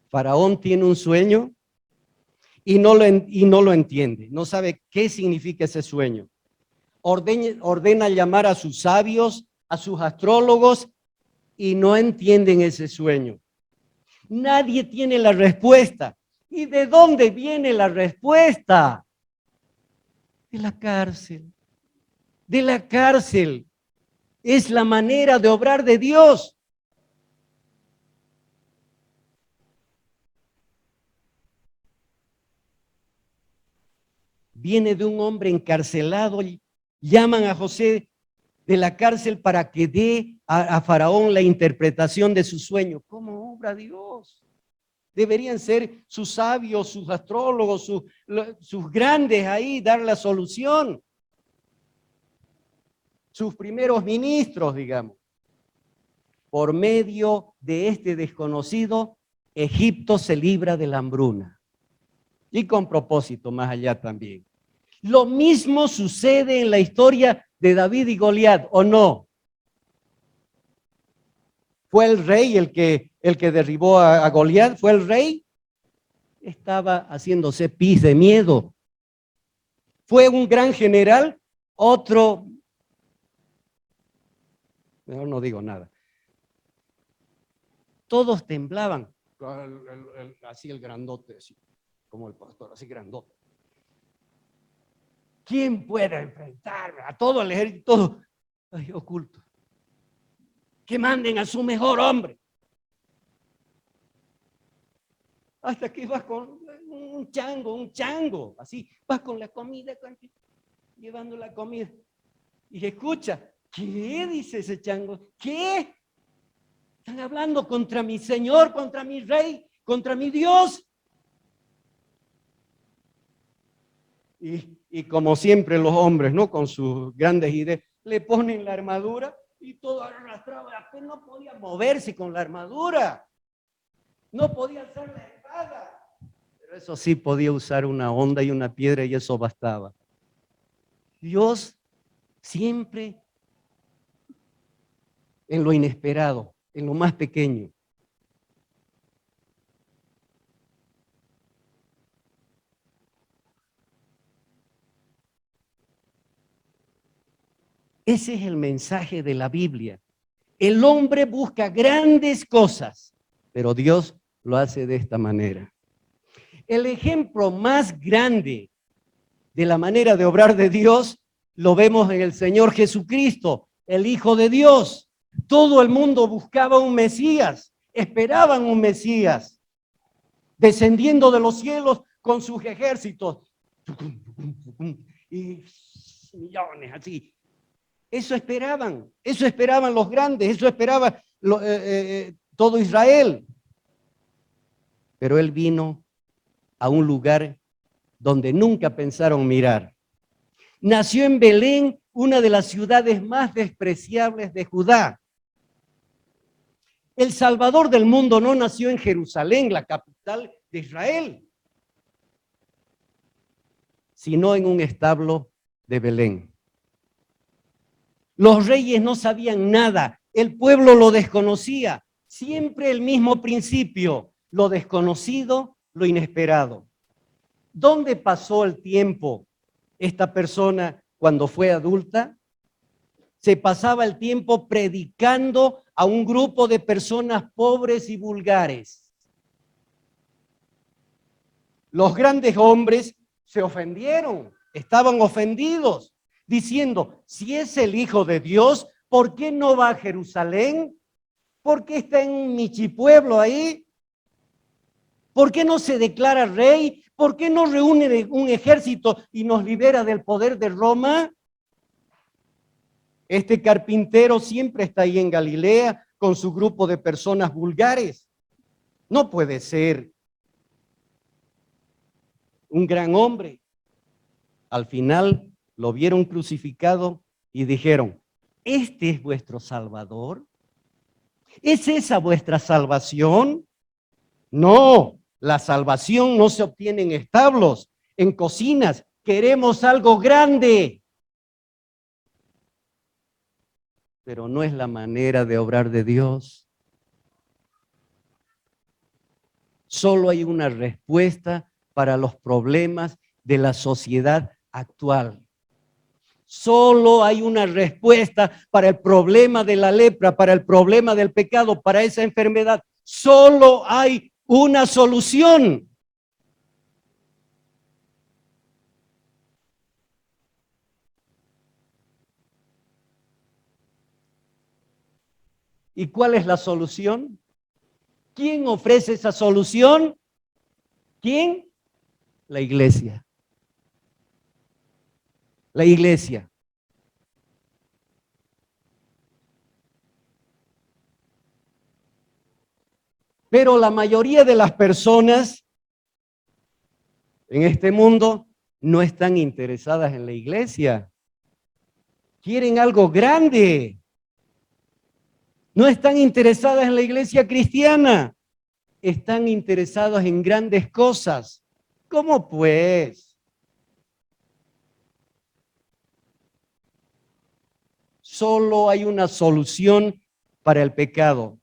Faraón tiene un sueño y no lo entiende, no sabe qué significa ese sueño. Ordena llamar a sus sabios, a sus astrólogos, y no entienden ese sueño. Nadie tiene la respuesta. ¿Y de dónde viene la respuesta? De la cárcel. De la cárcel. Es la manera de obrar de Dios. Viene de un hombre encarcelado. Llaman a José de la cárcel para que dé a Faraón la interpretación de su sueño. ¿Cómo obra Dios? Deberían ser sus sabios, sus astrólogos, sus grandes ahí, dar la solución. Sus primeros ministros, digamos. Por medio de este desconocido, Egipto se libra de la hambruna. Y con propósito más allá también. Lo mismo sucede en la historia de David y Goliat, ¿o no? ¿Fue el rey el que derribó a Goliat? ¿Fue el rey? Estaba haciéndose pis de miedo. ¿Fue un gran general? Otro, mejor no digo nada. Todos temblaban, así el grandote, así, como el pastor, así grandote. ¿Quién puede enfrentarme a todo el ejército? Ay, oculto. Que manden a su mejor hombre. Hasta que vas con un chango, así, vas con la comida, llevando la comida. Y escucha, ¿qué dice ese chango? ¿Qué? Están hablando contra mi Señor, contra mi Rey, contra mi Dios. Y como siempre los hombres, ¿no? Con sus grandes ideas, le ponen la armadura y todo arrastrado, apenas no podía moverse con la armadura. No podía usar la espada. Pero eso sí, podía usar una honda y una piedra y eso bastaba. Dios siempre en lo inesperado, en lo más pequeño. Ese es el mensaje de la Biblia. El hombre busca grandes cosas, pero Dios lo hace de esta manera. El ejemplo más grande de la manera de obrar de Dios lo vemos en el Señor Jesucristo, el Hijo de Dios. Todo el mundo buscaba un Mesías, esperaban un Mesías, descendiendo de los cielos con sus ejércitos. Y millones así. Eso esperaban los grandes, eso esperaba todo Israel. Pero Él vino a un lugar donde nunca pensaron mirar. Nació en Belén, una de las ciudades más despreciables de Judá. El Salvador del mundo no nació en Jerusalén, la capital de Israel, sino en un establo de Belén. Los reyes no sabían nada, el pueblo lo desconocía. Siempre el mismo principio, lo desconocido, lo inesperado. ¿Dónde pasó el tiempo esta persona cuando fue adulta? Se pasaba el tiempo predicando a un grupo de personas pobres y vulgares. Los grandes hombres se ofendieron, estaban ofendidos, diciendo, si es el Hijo de Dios, ¿por qué no va a Jerusalén? ¿Por qué está en Michipueblo ahí? ¿Por qué no se declara rey? ¿Por qué no reúne un ejército y nos libera del poder de Roma? Este carpintero siempre está ahí en Galilea con su grupo de personas vulgares. No puede ser un gran hombre. Al final lo vieron crucificado y dijeron, ¿este es vuestro Salvador? ¿Es esa vuestra salvación? No, la salvación no se obtiene en establos, en cocinas. Queremos algo grande. Pero no es la manera de obrar de Dios. Solo hay una respuesta para los problemas de la sociedad actual. Solo hay una respuesta para el problema de la lepra, para el problema del pecado, para esa enfermedad. Solo hay una solución. ¿Y cuál es la solución? ¿Quién ofrece esa solución? ¿Quién? La iglesia. La iglesia. Pero la mayoría de las personas en este mundo no están interesadas en la iglesia. Quieren algo grande. No están interesadas en la iglesia cristiana. Están interesados en grandes cosas. ¿Cómo pues? Solo hay una solución para el pecado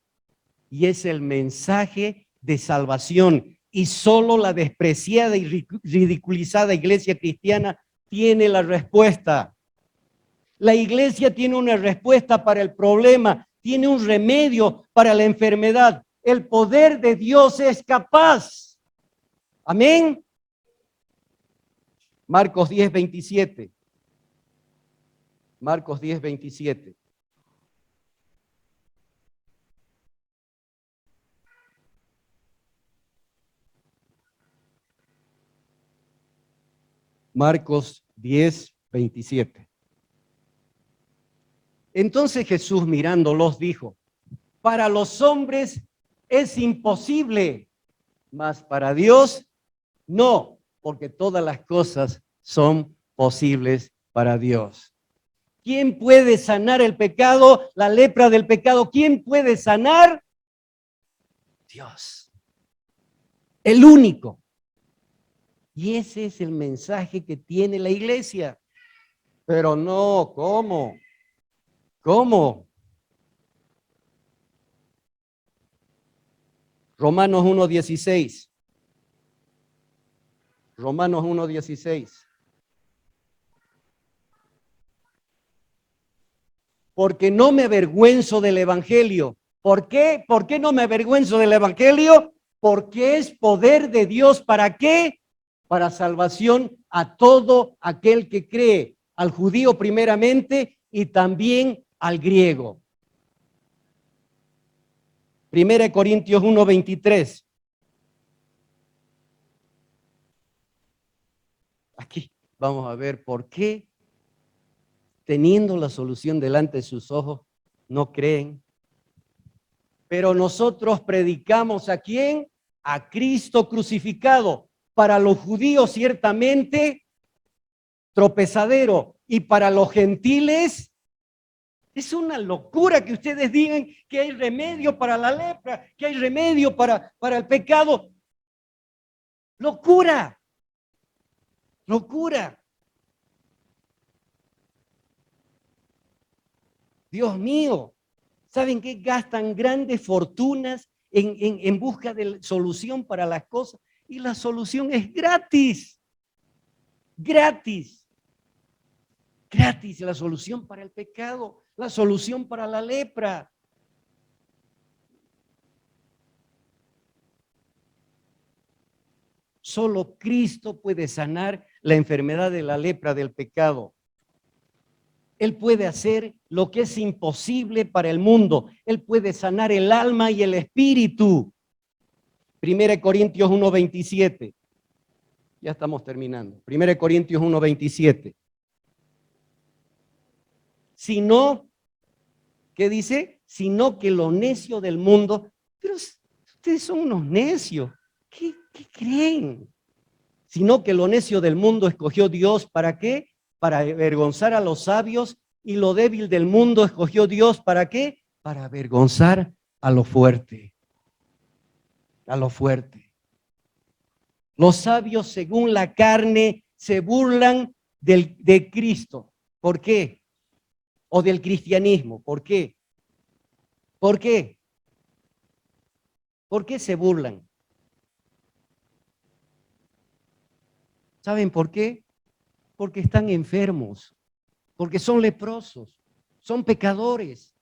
y es el mensaje de salvación. Y solo la despreciada y ridiculizada iglesia cristiana tiene la respuesta. La iglesia tiene una respuesta para el problema, tiene un remedio para la enfermedad. El poder de Dios es capaz. Amén. Marcos 10:27. Marcos 10:27. Marcos 10:27. Entonces Jesús mirándolos dijo, para los hombres es imposible, mas para Dios no, porque todas las cosas son posibles para Dios. ¿Quién puede sanar el pecado, la lepra del pecado? ¿Quién puede sanar? Dios. El único. Y ese es el mensaje que tiene la iglesia. Pero no, ¿cómo? ¿Cómo? Romanos 1:16. Romanos 1:16. Porque no me avergüenzo del evangelio, ¿Por qué? ¿Por qué no me avergüenzo del evangelio? Porque es poder de Dios. ¿Para qué? Para salvación a todo aquel que cree, al judío primeramente y también al griego. 1 Corintios 1:23. Aquí vamos a ver por qué, teniendo la solución delante de sus ojos, no creen. Pero nosotros predicamos ¿a quién? A Cristo crucificado. Para los judíos ciertamente tropezadero, y para los gentiles es una locura que ustedes digan que hay remedio para la lepra, que hay remedio para el pecado. Locura, locura. Dios mío, ¿saben qué? Gastan grandes fortunas en busca de solución para las cosas, y la solución es gratis. Gratis. Gratis la solución para el pecado, la solución para la lepra. Solo Cristo puede sanar la enfermedad de la lepra del pecado. Él puede hacer lo que es imposible para el mundo. Él puede sanar el alma y el espíritu. 1 Corintios 1:27. Ya estamos terminando. 1 Corintios 1:27. Sino, ¿qué dice? Sino que lo necio del mundo. Pero ustedes son unos necios. ¿Qué creen? Sino que lo necio del mundo escogió Dios, ¿para qué? Para avergonzar a los sabios, y lo débil del mundo escogió Dios, ¿para qué? Para avergonzar a lo fuerte. A lo fuerte. Los sabios, según la carne, se burlan de Cristo. ¿Por qué? O del cristianismo. ¿Por qué? ¿Por qué? ¿Por qué se burlan? ¿Saben por qué? Porque están enfermos, porque son leprosos, son pecadores.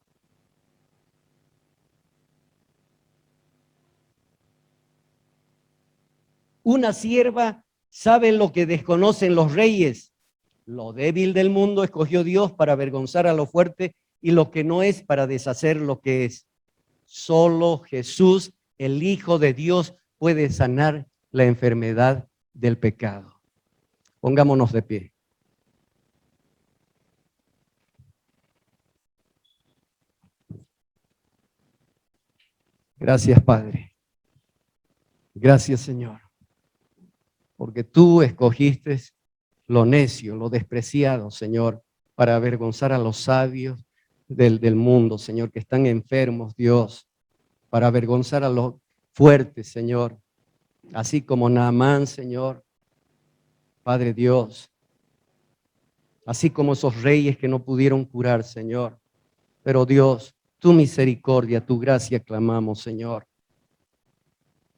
Una sierva sabe lo que desconocen los reyes. Lo débil del mundo escogió Dios para avergonzar a lo fuerte, y lo que no es para deshacer lo que es. Solo Jesús, el Hijo de Dios, puede sanar la enfermedad del pecado. Pongámonos de pie. Gracias, Padre. Gracias, Señor. Porque tú escogiste lo necio, lo despreciado, Señor, para avergonzar a los sabios del mundo, Señor, que están enfermos, Dios, para avergonzar a los fuertes, Señor, así como Naamán, Señor, Padre Dios, así como esos reyes que no pudieron curar, Señor. Pero Dios, tu misericordia, tu gracia clamamos, Señor.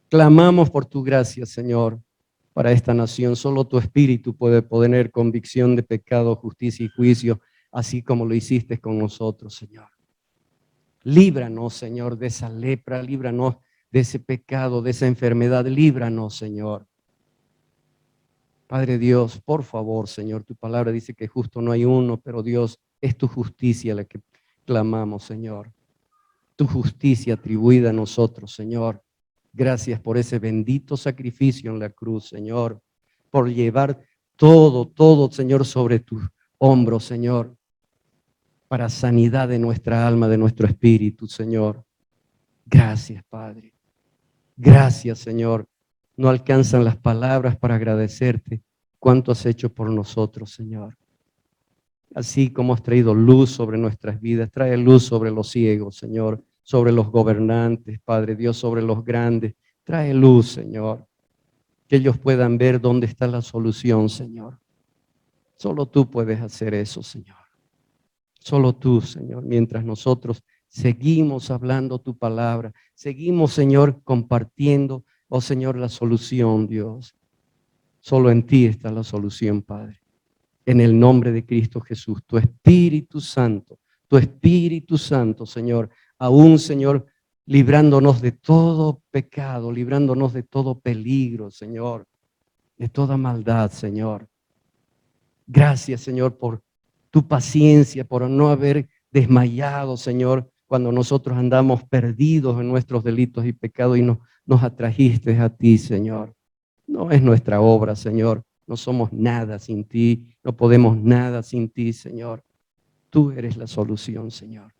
Clamamos por tu gracia, Señor, para esta nación. Solo tu Espíritu puede poner convicción de pecado, justicia y juicio, así como lo hiciste con nosotros, Señor. Líbranos, Señor, de esa lepra, líbranos de ese pecado, de esa enfermedad, líbranos, Señor. Padre Dios, por favor, Señor, tu palabra dice que justo no hay uno, pero Dios, es tu justicia la que clamamos, Señor. Tu justicia atribuida a nosotros, Señor. Gracias por ese bendito sacrificio en la cruz, Señor, por llevar todo, Señor, sobre tus hombros, Señor, para sanidad de nuestra alma, de nuestro espíritu, Señor. Gracias, Padre. Gracias, Señor. No alcanzan las palabras para agradecerte cuánto has hecho por nosotros, Señor. Así como has traído luz sobre nuestras vidas, trae luz sobre los ciegos, Señor, sobre los gobernantes, Padre Dios, sobre los grandes. Trae luz, Señor, que ellos puedan ver dónde está la solución, Señor. Solo tú puedes hacer eso, Señor. Solo tú, Señor, mientras nosotros seguimos hablando tu palabra, seguimos, Señor, compartiendo, oh Señor, la solución, Dios. Solo en ti está la solución, Padre. En el nombre de Cristo Jesús, tu Espíritu Santo, Señor, aún, Señor, librándonos de todo pecado, librándonos de todo peligro, Señor, de toda maldad, Señor. Gracias, Señor, por tu paciencia, por no haber desmayado, Señor, cuando nosotros andamos perdidos en nuestros delitos y pecados y nos atrajiste a ti, Señor. No es nuestra obra, Señor. No somos nada sin ti, no podemos nada sin ti, Señor. Tú eres la solución, Señor.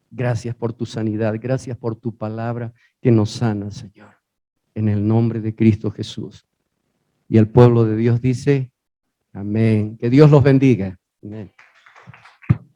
Gracias por tu sanidad, gracias por tu palabra que nos sana, Señor. En el nombre de Cristo Jesús. Y el pueblo de Dios dice, amén. Que Dios los bendiga. Amén.